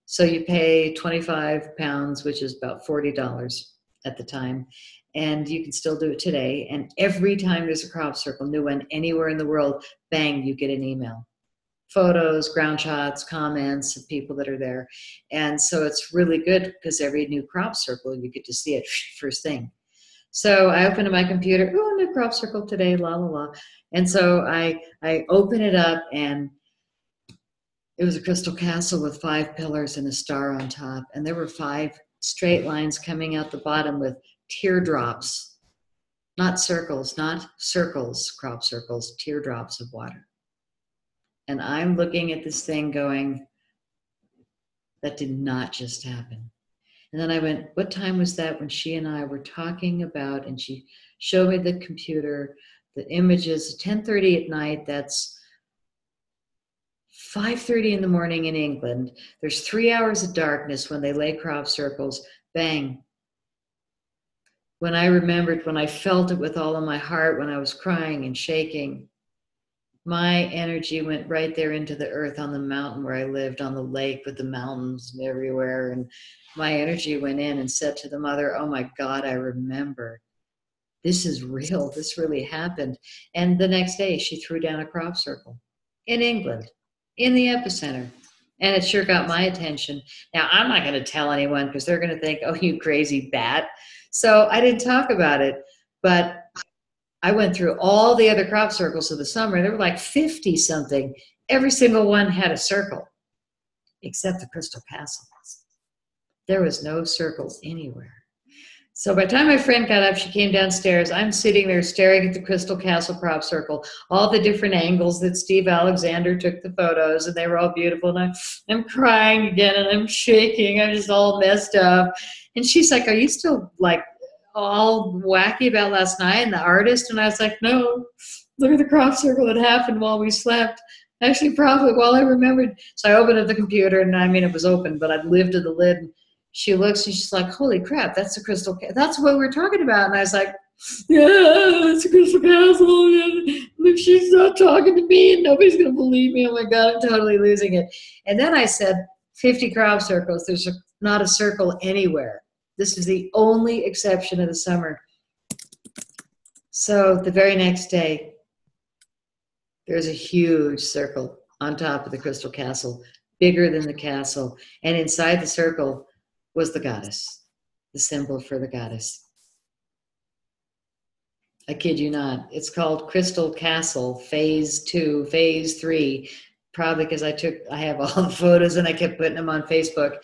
So you pay 25 pounds, which is about $40 at the time. And you can still do it today. And every time there's a crop circle, new one, anywhere in the world, bang, you get an email. Photos, ground shots, comments of people that are there. And so it's really good because every new crop circle, you get to see it first thing. So I open up my computer, oh, new crop circle today, la, la, la. And so I open it up, and it was a crystal castle with 5 pillars and a star on top. And there were 5 straight lines coming out the bottom with teardrops, not circles, crop circles, teardrops of water. And I'm looking at this thing going, that did not just happen. And then I went, what time was that when she and I were talking about, and she showed me the computer, the images, 10:30 at night, that's 5:30 in the morning in England. There's 3 hours of darkness when they lay crop circles, bang. When I remembered, when I felt it with all of my heart, when I was crying and shaking, my energy went right there into the earth on the mountain where I lived, on the lake with the mountains everywhere. And my energy went in and said to the mother, oh my God, I remember. This is real. This really happened. And the next day she threw down a crop circle in England, in the epicenter. And it sure got my attention. Now, I'm not going to tell anyone because they're going to think, oh, you crazy bat. So I didn't talk about it. But I went through all the other crop circles of the summer. There were like 50 something. Every single one had a circle, except the Crystal Castle. There was no circles anywhere. So by the time my friend got up, she came downstairs. I'm sitting there staring at the Crystal Castle crop circle, all the different angles that Steve Alexander took the photos, and they were all beautiful. And I'm crying again, and I'm shaking. I'm just all messed up. And she's like, are you still like all wacky about last night and the artist? And I was like, no, look at the crop circle that happened while we slept. Actually, probably while I remembered. So I opened up the computer, and I mean, it was open, but I'd lifted the lid. And she looks, and she's like, holy crap, that's the Crystal Castle. That's what we're talking about. And I was like, yeah, it's a Crystal Castle. Yeah. Look, she's not talking to me, and nobody's going to believe me. Oh my God, I'm totally losing it. And then I said, 50 crop circles. There's not a circle anywhere. This is the only exception of the summer. So the very next day, there's a huge circle on top of the Crystal Castle, bigger than the castle. And inside the circle was the goddess, the symbol for the goddess. I kid you not. It's called Crystal Castle Phase 2, Phase 3. Probably because I have all the photos, and I kept putting them on Facebook.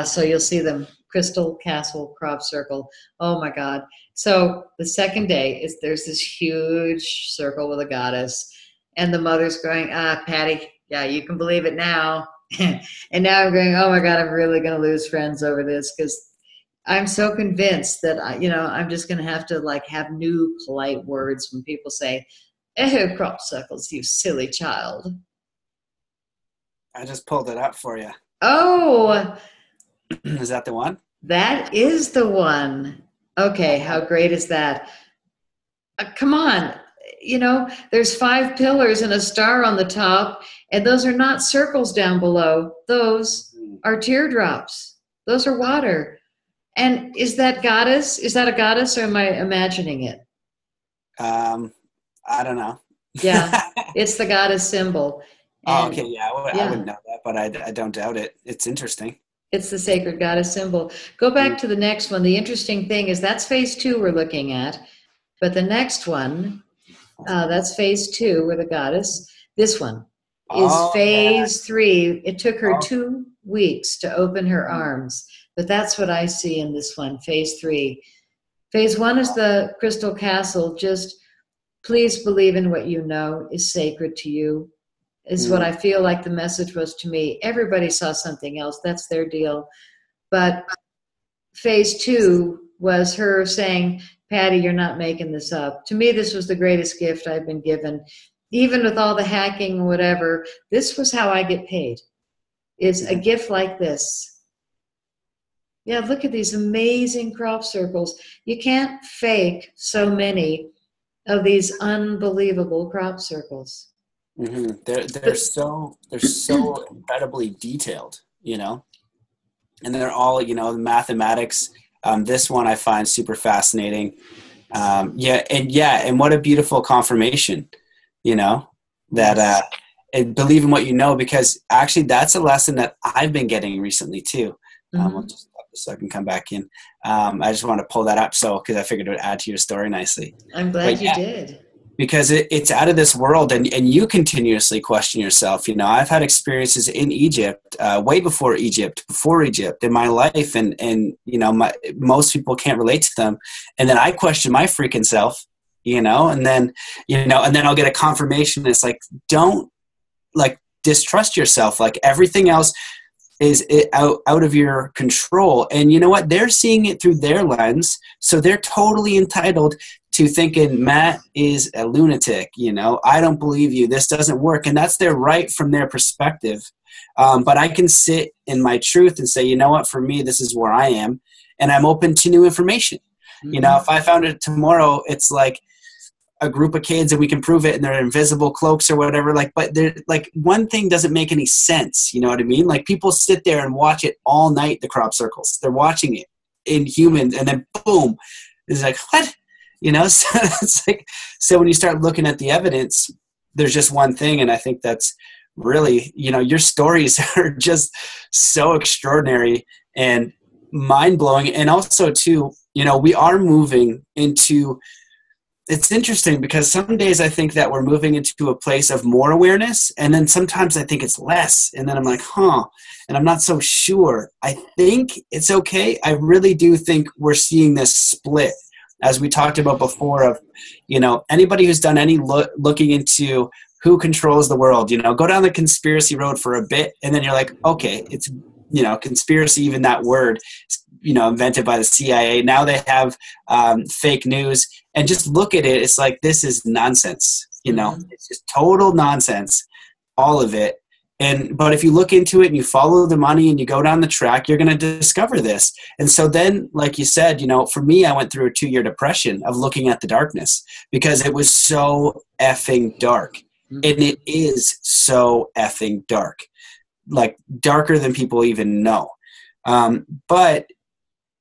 So you'll see them. Crystal Castle crop circle. Oh my God. So the second day there's this huge circle with a goddess, and the mother's going, Patty, yeah, you can believe it now. And now I'm going, oh my God, I'm really going to lose friends over this, because I'm so convinced that I'm just going to have to have new polite words when people say, "Oh, crop circles, you silly child."
I just pulled it up for you.
Oh,
is that the one?
That is the one. Okay, how great is that? Come on. There's 5 pillars and a star on the top, and those are not circles down below. Those are teardrops. Those are water. And is that goddess? Is that a goddess, or am I imagining it?
I don't know.
Yeah, it's the goddess symbol.
Oh,
And
okay. Yeah, I
yeah,
wouldn't know that, but I don't doubt it. It's interesting.
it's the sacred goddess symbol. Go back to the next one. The interesting thing is that's phase 2 we're looking at. But the next one, that's phase 2 with the goddess. This one is
Oh, yeah.
phase 3. It took her
Oh,
2 weeks to open her arms. But that's what I see in this one, phase 3. Phase 1 is the crystal castle. Just please believe in what you know is sacred to you, is what I feel like the message was to me. Everybody saw something else. That's their deal. But phase 2 was her saying, Patty, you're not making this up. To me, this was the greatest gift I've been given. Even with all the hacking and whatever, this was how I get paid, is a gift like this. Yeah, look at these amazing crop circles. You can't fake so many of these unbelievable crop circles.
mm-hmm. They're so incredibly detailed, and they're all, mathematics. This one I find super fascinating. And what a beautiful confirmation, that and believe in what you know, because actually that's a lesson that I've been getting recently too. We'll just stop this so I can come back in. I just want to pull that up because I figured it would add to your story nicely.
I'm glad you did.
Because it's out of this world, and you continuously question yourself. I've had experiences in Egypt, way before Egypt in my life, and most people can't relate to them. And then I question my freaking self, and then I'll get a confirmation. It's like, don't distrust yourself. Like everything else is out of your control. And you know what? They're seeing it through their lens, so they're totally entitled to thinking Matt is a lunatic. I don't believe you. This doesn't work. And that's their right from their perspective. But I can sit in my truth and say, you know what, for me, this is where I am. And I'm open to new information. If I found it tomorrow, it's like a group of kids and we can prove it and they're invisible cloaks or whatever. But they're one thing doesn't make any sense. You know what I mean? People sit there and watch it all night, the crop circles. They're watching it in humans, and then boom, it's like, what? So it's so when you start looking at the evidence, there's just one thing. And I think that's really, your stories are just so extraordinary and mind blowing. And also too, we are moving into, it's interesting because some days I think that we're moving into a place of more awareness. And then sometimes I think it's less. And then I'm like, and I'm not so sure. I think it's okay. I really do think we're seeing this split, as we talked about before, of, anybody who's done any looking into who controls the world, go down the conspiracy road for a bit. And then you're like, okay, it's, conspiracy, even that word, invented by the CIA. Now they have fake news, and just look at it. It's like, this is nonsense. It's just total nonsense, all of it. But if you look into it and you follow the money and you go down the track, you're going to discover this. And so then, like you said, for me, I went through a 2-year depression of looking at the darkness because it was so effing dark. And it is so effing dark, darker than people even know. But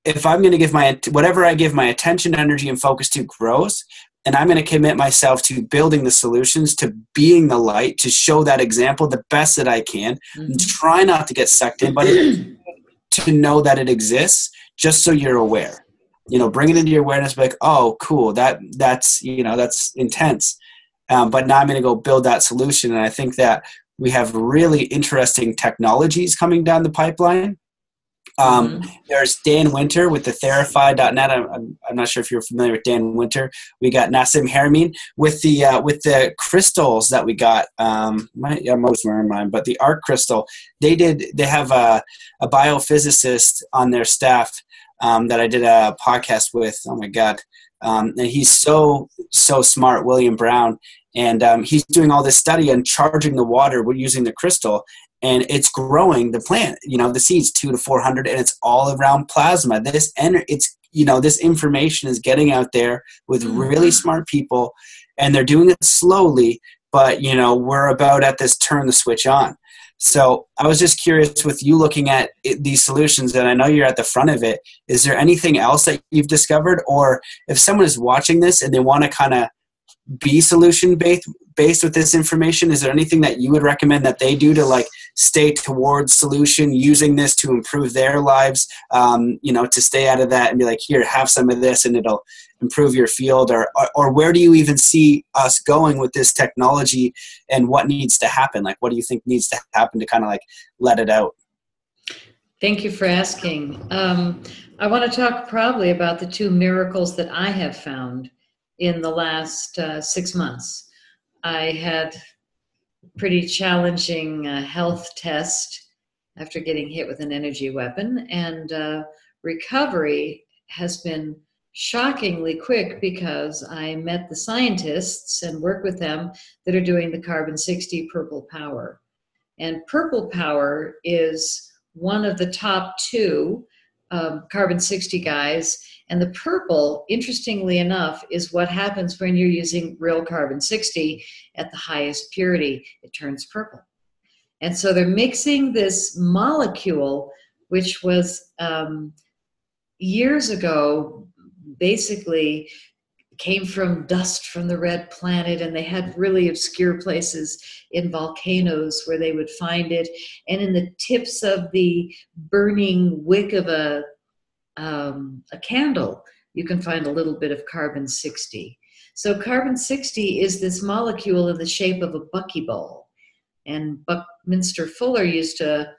if I'm going to give whatever I give my attention, energy, and focus to grows, and I'm going to commit myself to building the solutions, to being the light, to show that example the best that I can, and try not to get sucked in, but to know that it exists, just so you're aware. Bring it into your awareness, like, oh, cool, that's intense. But now I'm going to go build that solution. And I think that we have really interesting technologies coming down the pipeline. There's Dan Winter with the Therify.net. I'm not sure if you're familiar with Dan Winter. We got Nassim Haramein with the crystals that we got. I'm always wearing mine, but the Arc crystal. They have a biophysicist on their staff that I did a podcast with. Oh my God. And he's so smart, William Brown. And he's doing all this study on charging the water using the crystal. And it's growing the plant, the seeds 200 to 400, and it's all around plasma. It's this information is getting out there with really smart people, and they're doing it slowly, but, we're about at this turn the switch on. So I was just curious, with you looking at these solutions, and I know you're at the front of it, is there anything else that you've discovered? Or if someone is watching this and they want to kind of be solution based with this information, is there anything that you would recommend that they do to like stay towards solution, using this to improve their lives, to stay out of that and be like, here, have some of this and it'll improve your field? Or where do you even see us going with this technology, and what needs to happen? Like, what do you think needs to happen to kind of like let it out?
Thank you for asking. I want to talk probably about the two miracles that I have found in the last 6 months. I had a pretty challenging health test after getting hit with an energy weapon, and recovery has been shockingly quick because I met the scientists and work with them that are doing the carbon-60 purple power. And purple power is one of the top two carbon-60 guys. And the purple, interestingly enough, is what happens when you're using real carbon-60 at the highest purity. It turns purple. And so they're mixing this molecule, which was years ago, basically came from dust from the red planet, and they had really obscure places in volcanoes where they would find it. And in the tips of the burning wick of a candle, you can find a little bit of carbon-60. So carbon-60 is this molecule in the shape of a buckyball. And Buckminster Fuller used to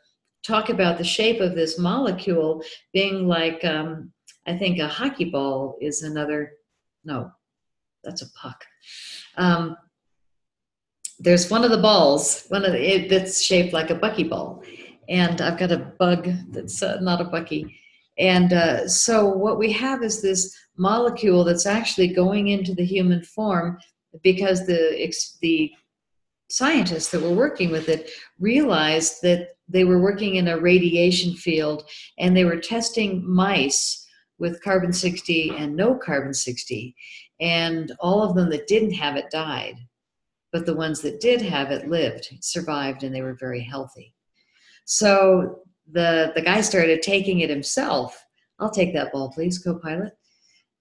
talk about the shape of this molecule being like, I think a hockey ball is another, no, that's a puck. There's one of the balls, that's shaped like a buckyball. And I've got a bug that's not a bucky. And so what we have is this molecule that's actually going into the human form, because the scientists that were working with it realized that they were working in a radiation field, and they were testing mice with carbon-60 and no carbon-60. And all of them that didn't have it died. But the ones that did have it lived, survived, and they were very healthy. So the guy started taking it himself. I'll take that ball, please, co-pilot.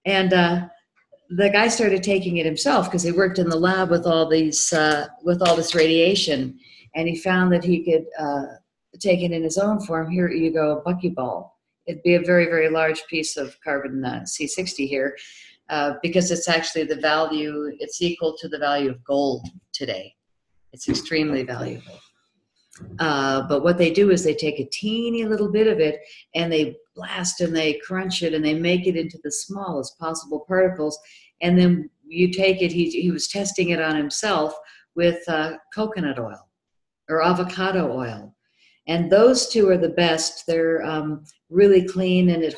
And the guy started taking it himself because he worked in the lab with all this radiation, and he found that he could take it in his own form. Here you go, a buckyball. It'd be a very, very large piece of carbon C60 here, because it's actually it's equal to the value of gold today. It's extremely valuable. But what they do is they take a teeny little bit of it, and they blast and they crunch it, and they make it into the smallest possible particles. And then you take it, he was testing it on himself with coconut oil or avocado oil. And those two are the best. They're really clean, and it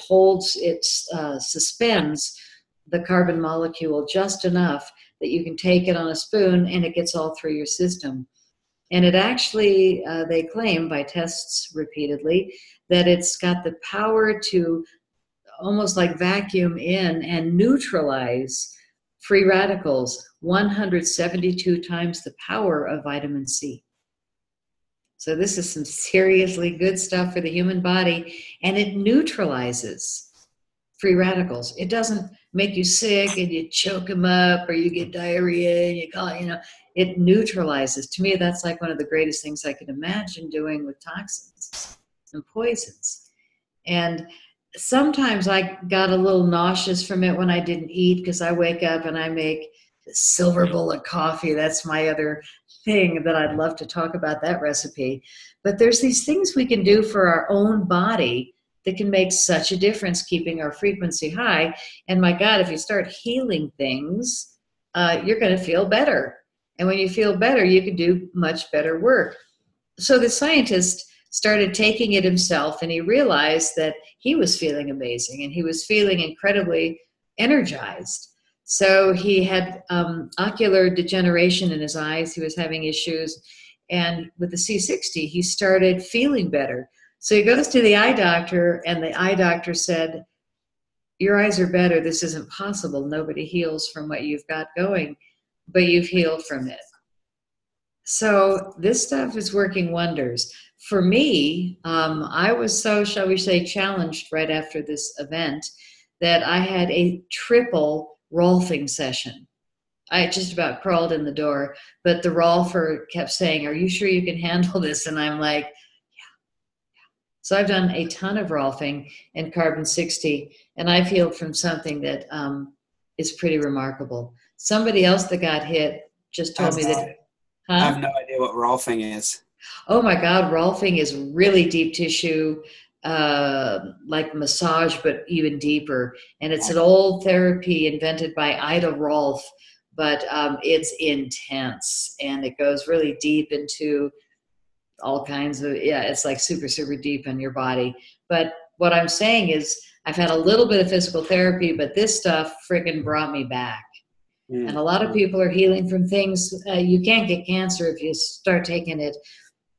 suspends the carbon molecule just enough that you can take it on a spoon and it gets all through your system. And it actually, they claim by tests repeatedly, that it's got the power to almost like vacuum in and neutralize free radicals 172 times the power of vitamin C. So this is some seriously good stuff for the human body, and it neutralizes free radicals. It doesn't make you sick and you choke them up or you get diarrhea and it neutralizes. To me, that's like one of the greatest things I could imagine doing with toxins and poisons. And sometimes I got a little nauseous from it when I didn't eat, because I wake up and I make the silver bullet coffee. That's my other thing that I'd love to talk about, that recipe. But there's these things we can do for our own body that can make such a difference, keeping our frequency high. And my God, if you start healing things, you're going to feel better. And when you feel better, you can do much better work. So the scientist started taking it himself, and he realized that he was feeling amazing and he was feeling incredibly energized. So he had ocular degeneration in his eyes. He was having issues. And with the C60, he started feeling better. So he goes to the eye doctor, and the eye doctor said, your eyes are better. This isn't possible. Nobody heals from what you've got going, but you've healed from it. So this stuff is working wonders. For me, I was so, shall we say, challenged right after this event that I had a triple Rolfing session. I just about crawled in the door, but the Rolfer kept saying, "Are you sure you can handle this?" And I'm like, so I've done a ton of Rolfing and Carbon 60, and I've healed from something that is pretty remarkable. Somebody else that got hit just told me that.
I have no idea what Rolfing is.
Oh my God, Rolfing is really deep tissue, like massage, but even deeper. And it's an old therapy invented by Ida Rolf, but it's intense, and it goes really deep into all kinds of, it's like super, super deep in your body. But what I'm saying is I've had a little bit of physical therapy, but this stuff freaking brought me back. And a lot of people are healing from things. You can't get cancer if you start taking it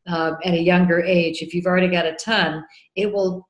at a younger age. If you've already got a ton, it will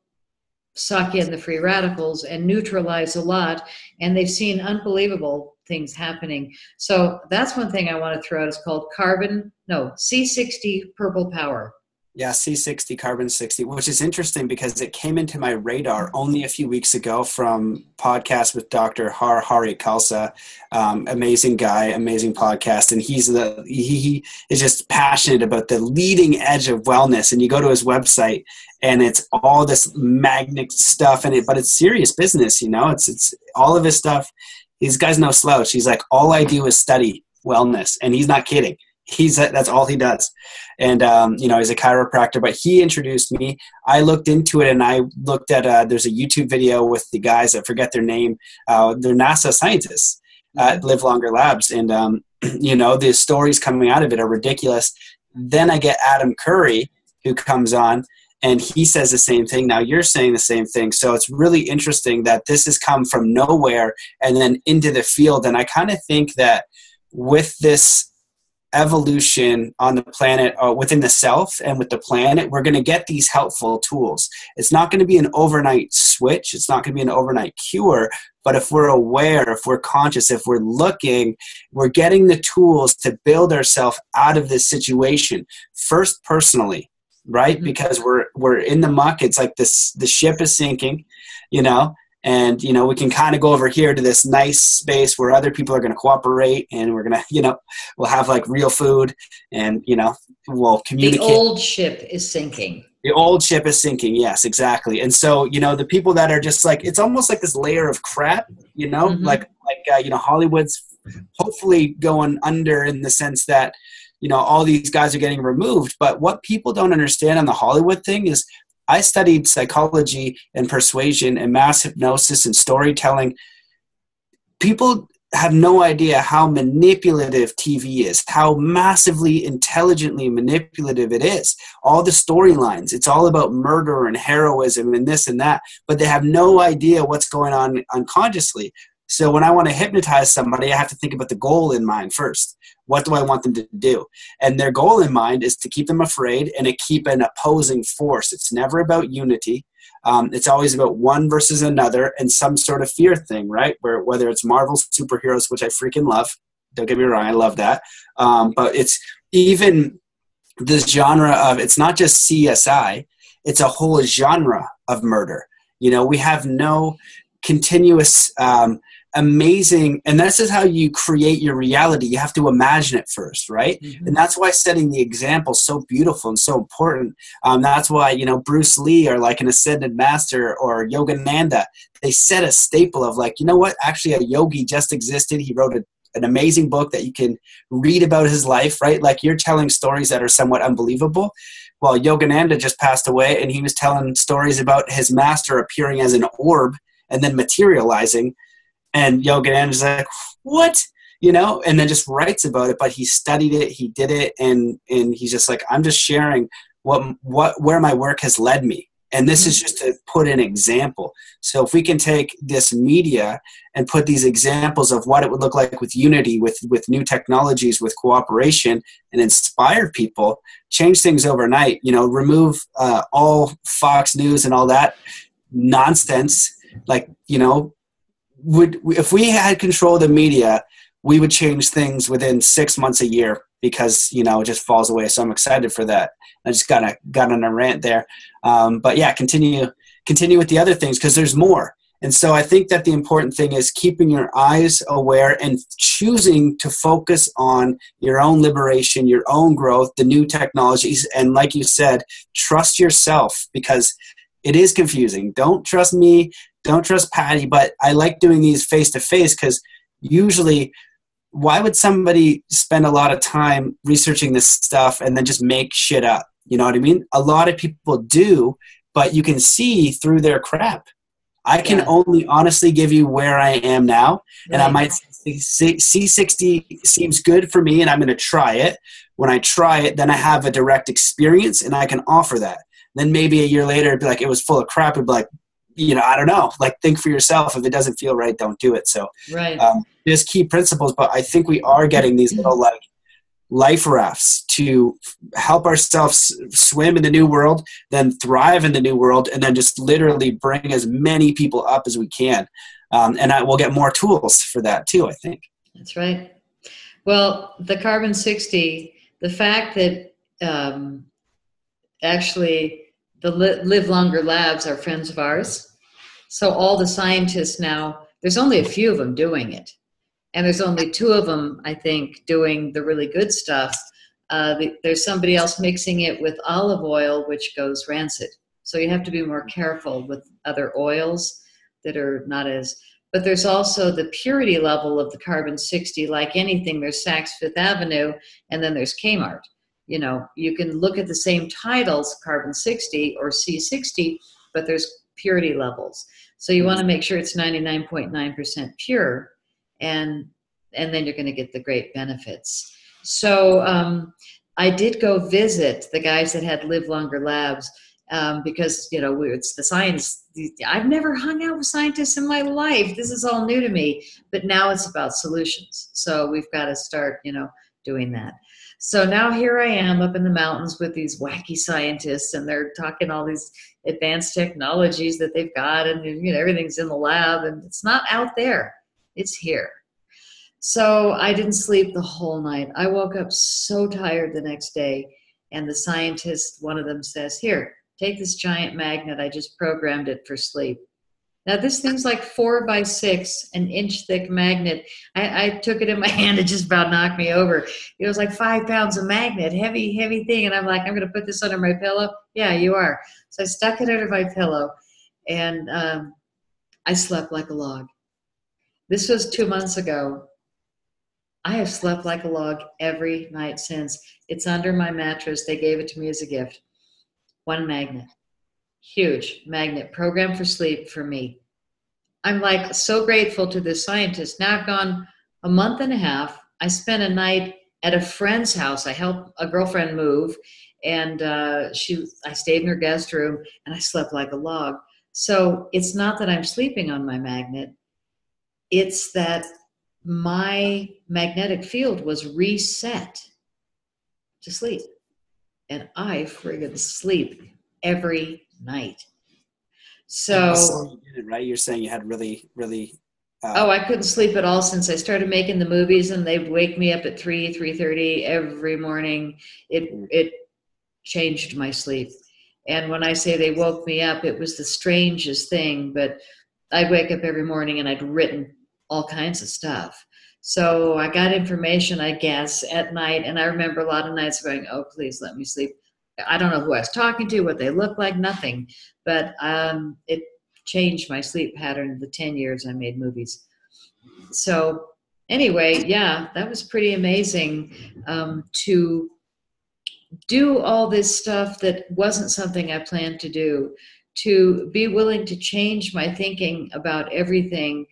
suck in the free radicals and neutralize a lot. And they've seen unbelievable things happening. So that's one thing I want to throw out. It's called C60 Purple Power.
Yeah, C60, Carbon 60, which is interesting because it came into my radar only a few weeks ago from podcast with Dr. Hari Khalsa. Amazing guy, amazing podcast. And he is just passionate about the leading edge of wellness. And you go to his website and it's all this magnet stuff but it's serious business, it's all of his stuff. These guys no slouch. He's like, all I do is study wellness, and he's not kidding. That's all he does. And, he's a chiropractor, but he introduced me. I looked into it, and I looked at, there's a YouTube video with the guys, I forget their name. They're NASA scientists at Live Longer Labs. And, the stories coming out of it are ridiculous. Then I get Adam Curry, who comes on, and he says the same thing. Now you're saying the same thing. So it's really interesting that this has come from nowhere and then into the field. And I kind of think that with this evolution on the planet, or within the self and with the planet, we're going to get these helpful tools. It's not going to be an overnight switch. It's not going to be an overnight cure. But if we're aware, if we're conscious, if we're looking, we're getting the tools to build ourselves out of this situation. First, personally, right? Because we're in the muck. It's like the ship is sinking, and, we can kind of go over here to this nice space where other people are going to cooperate, and we're going to, we'll have like real food, and, we'll communicate.
The old ship is sinking.
The old ship is sinking. Yes, exactly. And so, the people that are just like, it's almost like this layer of crap, like Hollywood's hopefully going under in the sense that, all these guys are getting removed. But what people don't understand on the Hollywood thing is, I studied psychology and persuasion and mass hypnosis and storytelling. People have no idea how manipulative TV is, how massively intelligently manipulative it is. All the storylines, it's all about murder and heroism and this and that, but they have no idea what's going on unconsciously. So when I want to hypnotize somebody, I have to think about the goal in mind first. What do I want them to do? And their goal in mind is to keep them afraid and to keep an opposing force. It's never about unity. It's always about one versus another and some sort of fear thing, right? Whether it's Marvel superheroes, which I freaking love. Don't get me wrong, I love that. But it's even this genre of, it's not just CSI, it's a whole genre of murder. We have no continuous amazing, and this is how you create your reality. You have to imagine it first, right? Mm-hmm. And that's why setting the example is so beautiful and so important. That's why Bruce Lee, or like an ascended master, or Yogananda, they set a staple of like, what, actually a yogi just existed. He wrote an amazing book that you can read about his life, right? Like, you're telling stories that are somewhat unbelievable. Well, Yogananda just passed away, and he was telling stories about his master appearing as an orb and then materializing. And Yogananda's like, what? And then just writes about it. But he studied it, he did it, and he's just like, I'm just sharing where my work has led me. And this is just to put an example. So if we can take this media and put these examples of what it would look like with unity, with new technologies, with cooperation, and inspire people, change things overnight, remove all Fox News and all that nonsense. Like, if we had control of the media, we would change things within 6 months, a year, because, you know, it just falls away. So I'm excited for that. I just got on a rant there. But yeah, continue with the other things, because there's more. And so I think that the important thing is keeping your eyes aware and choosing to focus on your own liberation, your own growth, the new technologies. And like you said, trust yourself, because it is confusing. Don't trust me. Don't trust Patty. But I like doing these face-to-face, because usually, why would somebody spend a lot of time researching this stuff and then just make shit up? You know what I mean? A lot of people do, but you can see through their crap. I can only honestly give you where I am now. And I might say C60 seems good for me, and I'm going to try it. When I try it, then I have a direct experience, and I can offer that. Then maybe a year later, it'd be like, it was full of crap. It'd be like, you know, I don't know. Like, think for yourself. If it doesn't feel right, don't do it. So there's key principles, but I think we are getting these little like life rafts to help ourselves swim in the new world, then thrive in the new world, and then just literally bring as many people up as we can. And we'll get more tools for that too, I think.
That's right. Well, the Carbon 60, the fact that actually the Live Longer Labs are friends of ours. So all the scientists now, there's only a few of them doing it. And there's only 2 of them, I think, doing the really good stuff. There's somebody else mixing it with olive oil, which goes rancid. So you have to be more careful with other oils that are not as, but there's also the purity level of the Carbon 60. Like anything, there's Saks Fifth Avenue, and then there's Kmart. You know, you can look at the same titles, Carbon 60 or C60, but there's purity levels. So you want to make sure it's 99.9% pure. And then you're going to get the great benefits. So I did go visit the guys that had Live Longer Labs because, you know, it's the science. I've never hung out with scientists in my life. This is all new to me. But now it's about solutions. So we've got to start, you know, doing that. So now here I am up in the mountains with these wacky scientists, and they're talking all these advanced technologies that they've got, and, you know, everything's in the lab, and it's not out there. It's here. So I didn't sleep the whole night. I woke up so tired the next day, and the scientist, one of them says, here, take this giant magnet. I just programmed it for sleep. Now this thing's like 4 by 6, an inch thick magnet. I took it in my hand. It just about knocked me over. It was like 5 pounds of magnet, heavy thing. And I'm like, I'm going to put this under my pillow. Yeah, you are. So I stuck it under my pillow, and I slept like a log. This was 2 months ago. I have slept like a log every night since. It's under my mattress. They gave it to me as a gift. 1 magnet. Huge magnet, programmed for sleep for me. I'm like so grateful to this scientist. Now I've gone a month and a half. I spent a night at a friend's house. I helped a girlfriend move, and I stayed in her guest room, and I slept like a log. So it's not that I'm sleeping on my magnet. It's that my magnetic field was reset to sleep. And I friggin' sleep every night. So
you did it, right? You're saying you had really
I couldn't sleep at all since I started making the movies, and they'd wake me up at 3:30 every morning. It changed my sleep. And when I say they woke me up, it was the strangest thing, but I'd wake up every morning and I'd written all kinds of stuff. So I got information, I guess, at night, and I remember a lot of nights going, oh, please let me sleep. I don't know who I was talking to, what they looked like, nothing. But it changed my sleep pattern the 10 years I made movies. So anyway, yeah, that was pretty amazing to do all this stuff that wasn't something I planned to do, to be willing to change my thinking about everything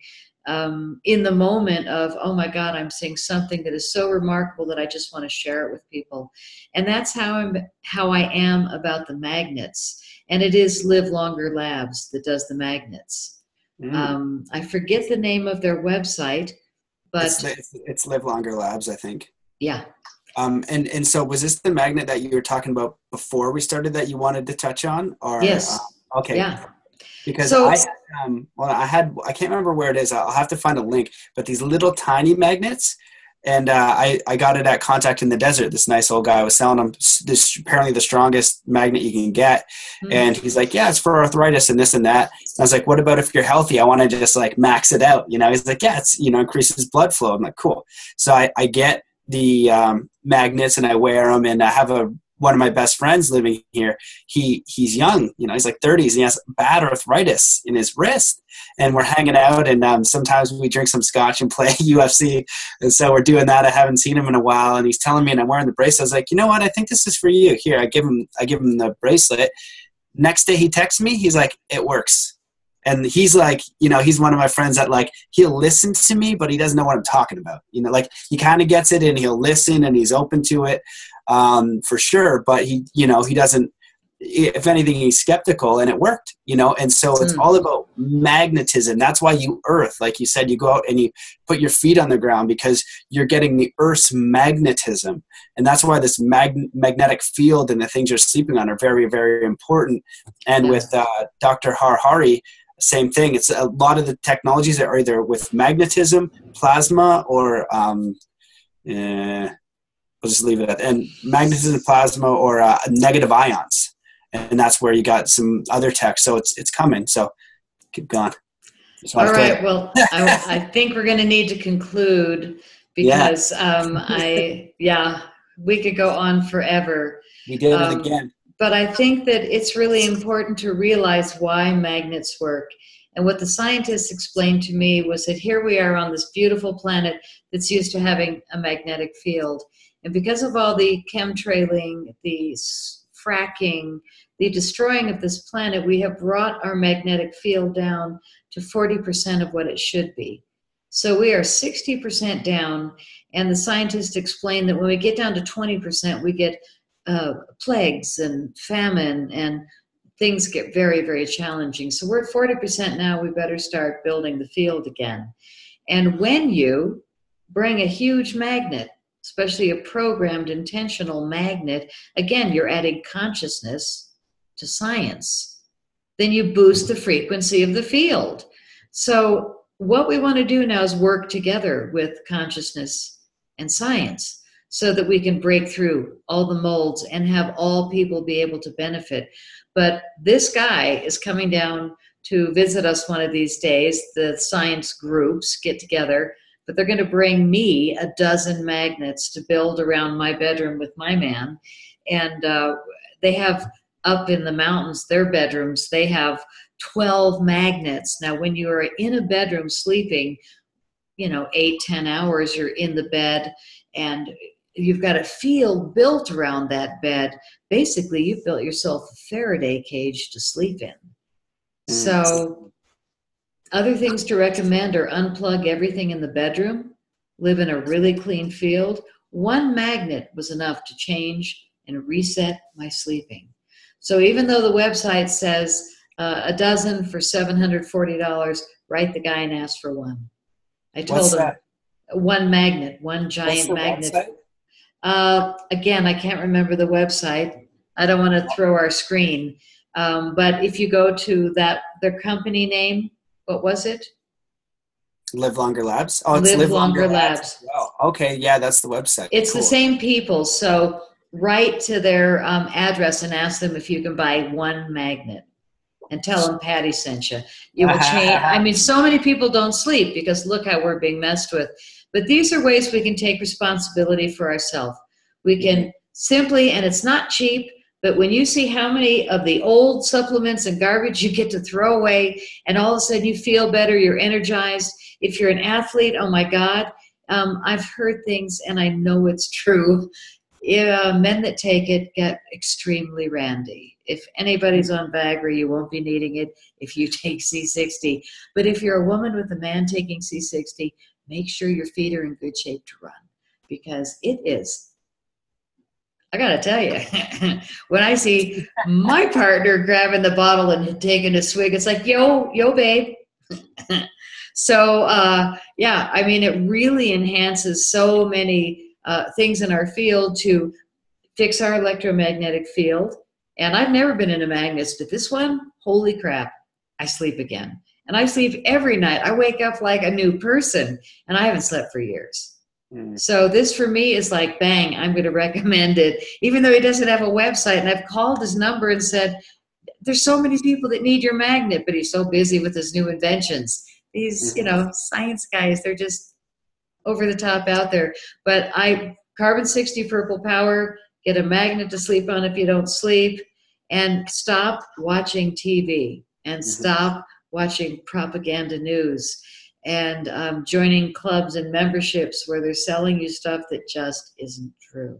in the moment of, oh my God, I'm seeing something that is so remarkable that I just want to share it with people. And that's how I am about the magnets. And it is Live Longer Labs that does the magnets. I forget the name of their website, but
it's Live Longer Labs, I think.
Yeah.
And so was this the magnet that you were talking about before we started that you wanted to touch on? Or
yes.
Okay.
Yeah.
Because
So,
I can't remember where it is. I'll have to find a link, but these little tiny magnets, and I got it at Contact in the Desert. This nice old guy was selling them this, apparently the strongest magnet you can get. And he's like, yeah, it's for arthritis and this and that. And I was like, what about if you're healthy? I want to just like max it out. You know, he's like, yeah, it's, you know, increases blood flow. I'm like, cool. So I get the magnets and I wear them, and I have one of my best friends living here. He's young, you know, he's like 30s, and he has bad arthritis in his wrist. And we're hanging out, and sometimes we drink some scotch and play UFC. And so we're doing that. I haven't seen him in a while, and he's telling me, and I'm wearing the bracelet. I was like, you know what? I think this is for you. Here, I give him the bracelet. Next day he texts me. He's like, it works. And he's like, you know, he's one of my friends that like, he'll listen to me, but he doesn't know what I'm talking about. You know, like he kind of gets it and he'll listen and he's open to it for sure. But he, you know, he doesn't, if anything, he's skeptical, and it worked, you know? And so it's all about magnetism. That's why you earth, like you said, you go out and you put your feet on the ground because you're getting the earth's magnetism. And that's why this magnetic field and the things you're sleeping on are very, very important. And with Dr. Harhari, same thing. It's a lot of the technologies that are either with magnetism, plasma, or we'll just leave it at, and magnetism, plasma, or negative ions. And that's where you got some other tech. So it's coming. So keep going.
All right. Well, I think we're going to need to conclude because we could go on forever.
We did it again.
But I think that it's really important to realize why magnets work. And what the scientists explained to me was that here we are on this beautiful planet that's used to having a magnetic field. And because of all the chemtrailing, the fracking, the destroying of this planet, we have brought our magnetic field down to 40% of what it should be. So we are 60% down, and the scientists explain that when we get down to 20%, we get plagues and famine, and things get very, very challenging. So we're at 40% now. We better start building the field again. And when you bring a huge magnet, especially a programmed intentional magnet, again, you're adding consciousness to science. Then you boost the frequency of the field. So what we want to do now is work together with consciousness and science so that we can break through all the molds and have all people be able to benefit. But this guy is coming down to visit us one of these days. The science groups get together, but they're going to bring me a dozen magnets to build around my bedroom with my man. And they have up in the mountains, their bedrooms, they have 12 magnets. Now, when you are in a bedroom sleeping, 8-10 hours, you're in the bed, and you've got a field built around that bed. Basically, you've built yourself a Faraday cage to sleep in. So other things to recommend are unplug everything in the bedroom, live in a really clean field. One magnet was enough to change and reset my sleeping. So even though the website says a dozen for $740, write the guy and ask for one. I told him one magnet, one giant magnet. Again, I can't remember the website. I don't want to throw our screen. But if you go to their company name, what was it?
Live Longer Labs. Oh, it's
Live Longer Labs.
Wow. Okay, yeah, that's the website.
It's cool. The same people. So write to their address and ask them if you can buy one magnet, and tell them Patty sent you. It will change. I mean, so many people don't sleep because look how we're being messed with. But these are ways we can take responsibility for ourselves. We can simply, and it's not cheap, but when you see how many of the old supplements and garbage you get to throw away, and all of a sudden you feel better, you're energized. If you're an athlete, oh my God, I've heard things and I know it's true. Men that take it get extremely randy. If anybody's on Viagra, you won't be needing it if you take C60. But if you're a woman with a man taking C60, make sure your feet are in good shape to run, because it is. I got to tell you, when I see my partner grabbing the bottle and taking a swig, it's like, yo, babe. So, yeah, I mean, it really enhances so many things in our field to fix our electromagnetic field. And I've never been into magnets, but this one, holy crap, I sleep again. And I sleep every night. I wake up like a new person, and I haven't slept for years. So this for me is like, bang, I'm going to recommend it, even though he doesn't have a website. And I've called his number and said, there's so many people that need your magnet, but he's so busy with his new inventions. These, science guys, they're just over the top out there. But Carbon 60 Purple Power, get a magnet to sleep on if you don't sleep, and stop watching TV and stop watching propaganda news and joining clubs and memberships where they're selling you stuff that just isn't true.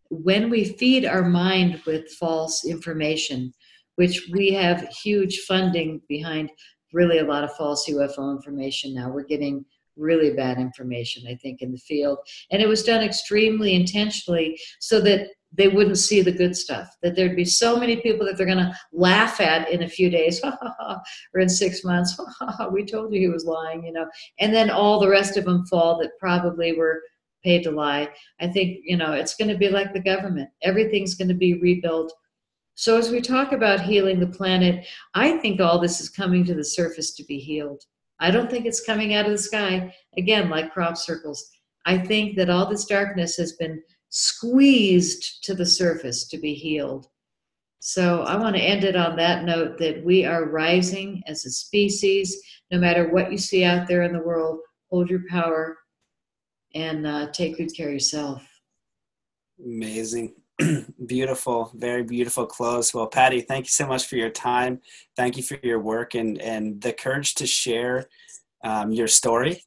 When we feed our mind with false information, which we have huge funding behind really a lot of false UFO information now. We're getting really bad information, I think, in the field. And it was done extremely intentionally so that they wouldn't see the good stuff, that there'd be so many people that they're going to laugh at in a few days, or in 6 months, we told you he was lying, and then all the rest of them fall that probably were paid to lie. I think, it's going to be like the government. Everything's going to be rebuilt. So as we talk about healing the planet, I think all this is coming to the surface to be healed. I don't think it's coming out of the sky, again, like crop circles. I think that all this darkness has been squeezed to the surface to be healed. So I want to end it on that note, that we are rising as a species. No matter what you see out there in the world, hold your power and take good care of yourself.
Amazing. Beautiful, very beautiful close. Well, Patty, thank you so much for your time. Thank you for your work and the courage to share your story,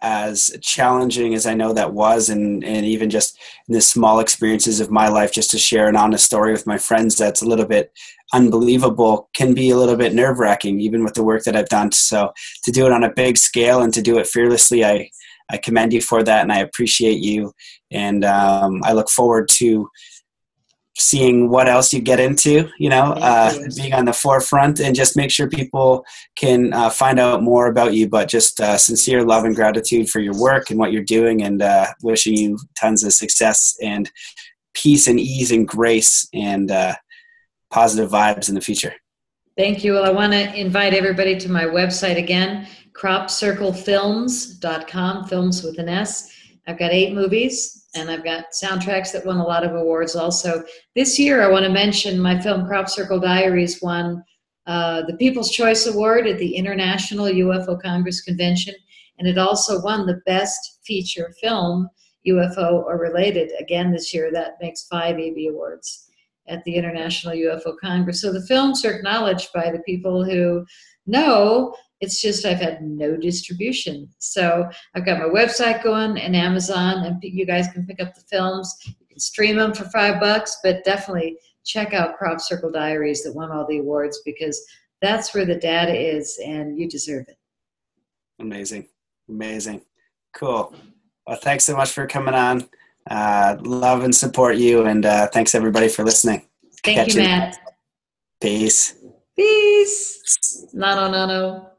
as challenging as I know that was, and even just in the small experiences of my life, just to share an honest story with my friends that's a little bit unbelievable can be a little bit nerve-wracking, even with the work that I've done. So to do it on a big scale and to do it fearlessly, I commend you for that, and I appreciate you. And I look forward to seeing what else you get into, being on the forefront, and just make sure people can find out more about you. But just sincere love and gratitude for your work and what you're doing, and wishing you tons of success and peace and ease and grace and positive vibes in the future.
Thank you. Well, I want to invite everybody to my website again, cropcirclefilms.com, films with an S. I've got 8 movies, and I've got soundtracks that won a lot of awards also. This year, I want to mention my film Crop Circle Diaries won the People's Choice Award at the International UFO Congress Convention, and it also won the Best Feature Film, UFO or Related, again this year. That makes 5 AV awards at the International UFO Congress. So the films are acknowledged by the people who know. It's just I've had no distribution. So I've got my website going and Amazon, and you guys can pick up the films. You can stream them for $5, but definitely check out Crop Circle Diaries that won all the awards, because that's where the data is, and you deserve it.
Amazing. Amazing. Cool. Well, thanks so much for coming on. Love and support you, and thanks everybody for listening.
Thank you, Matt.
Peace.
Peace. Nano.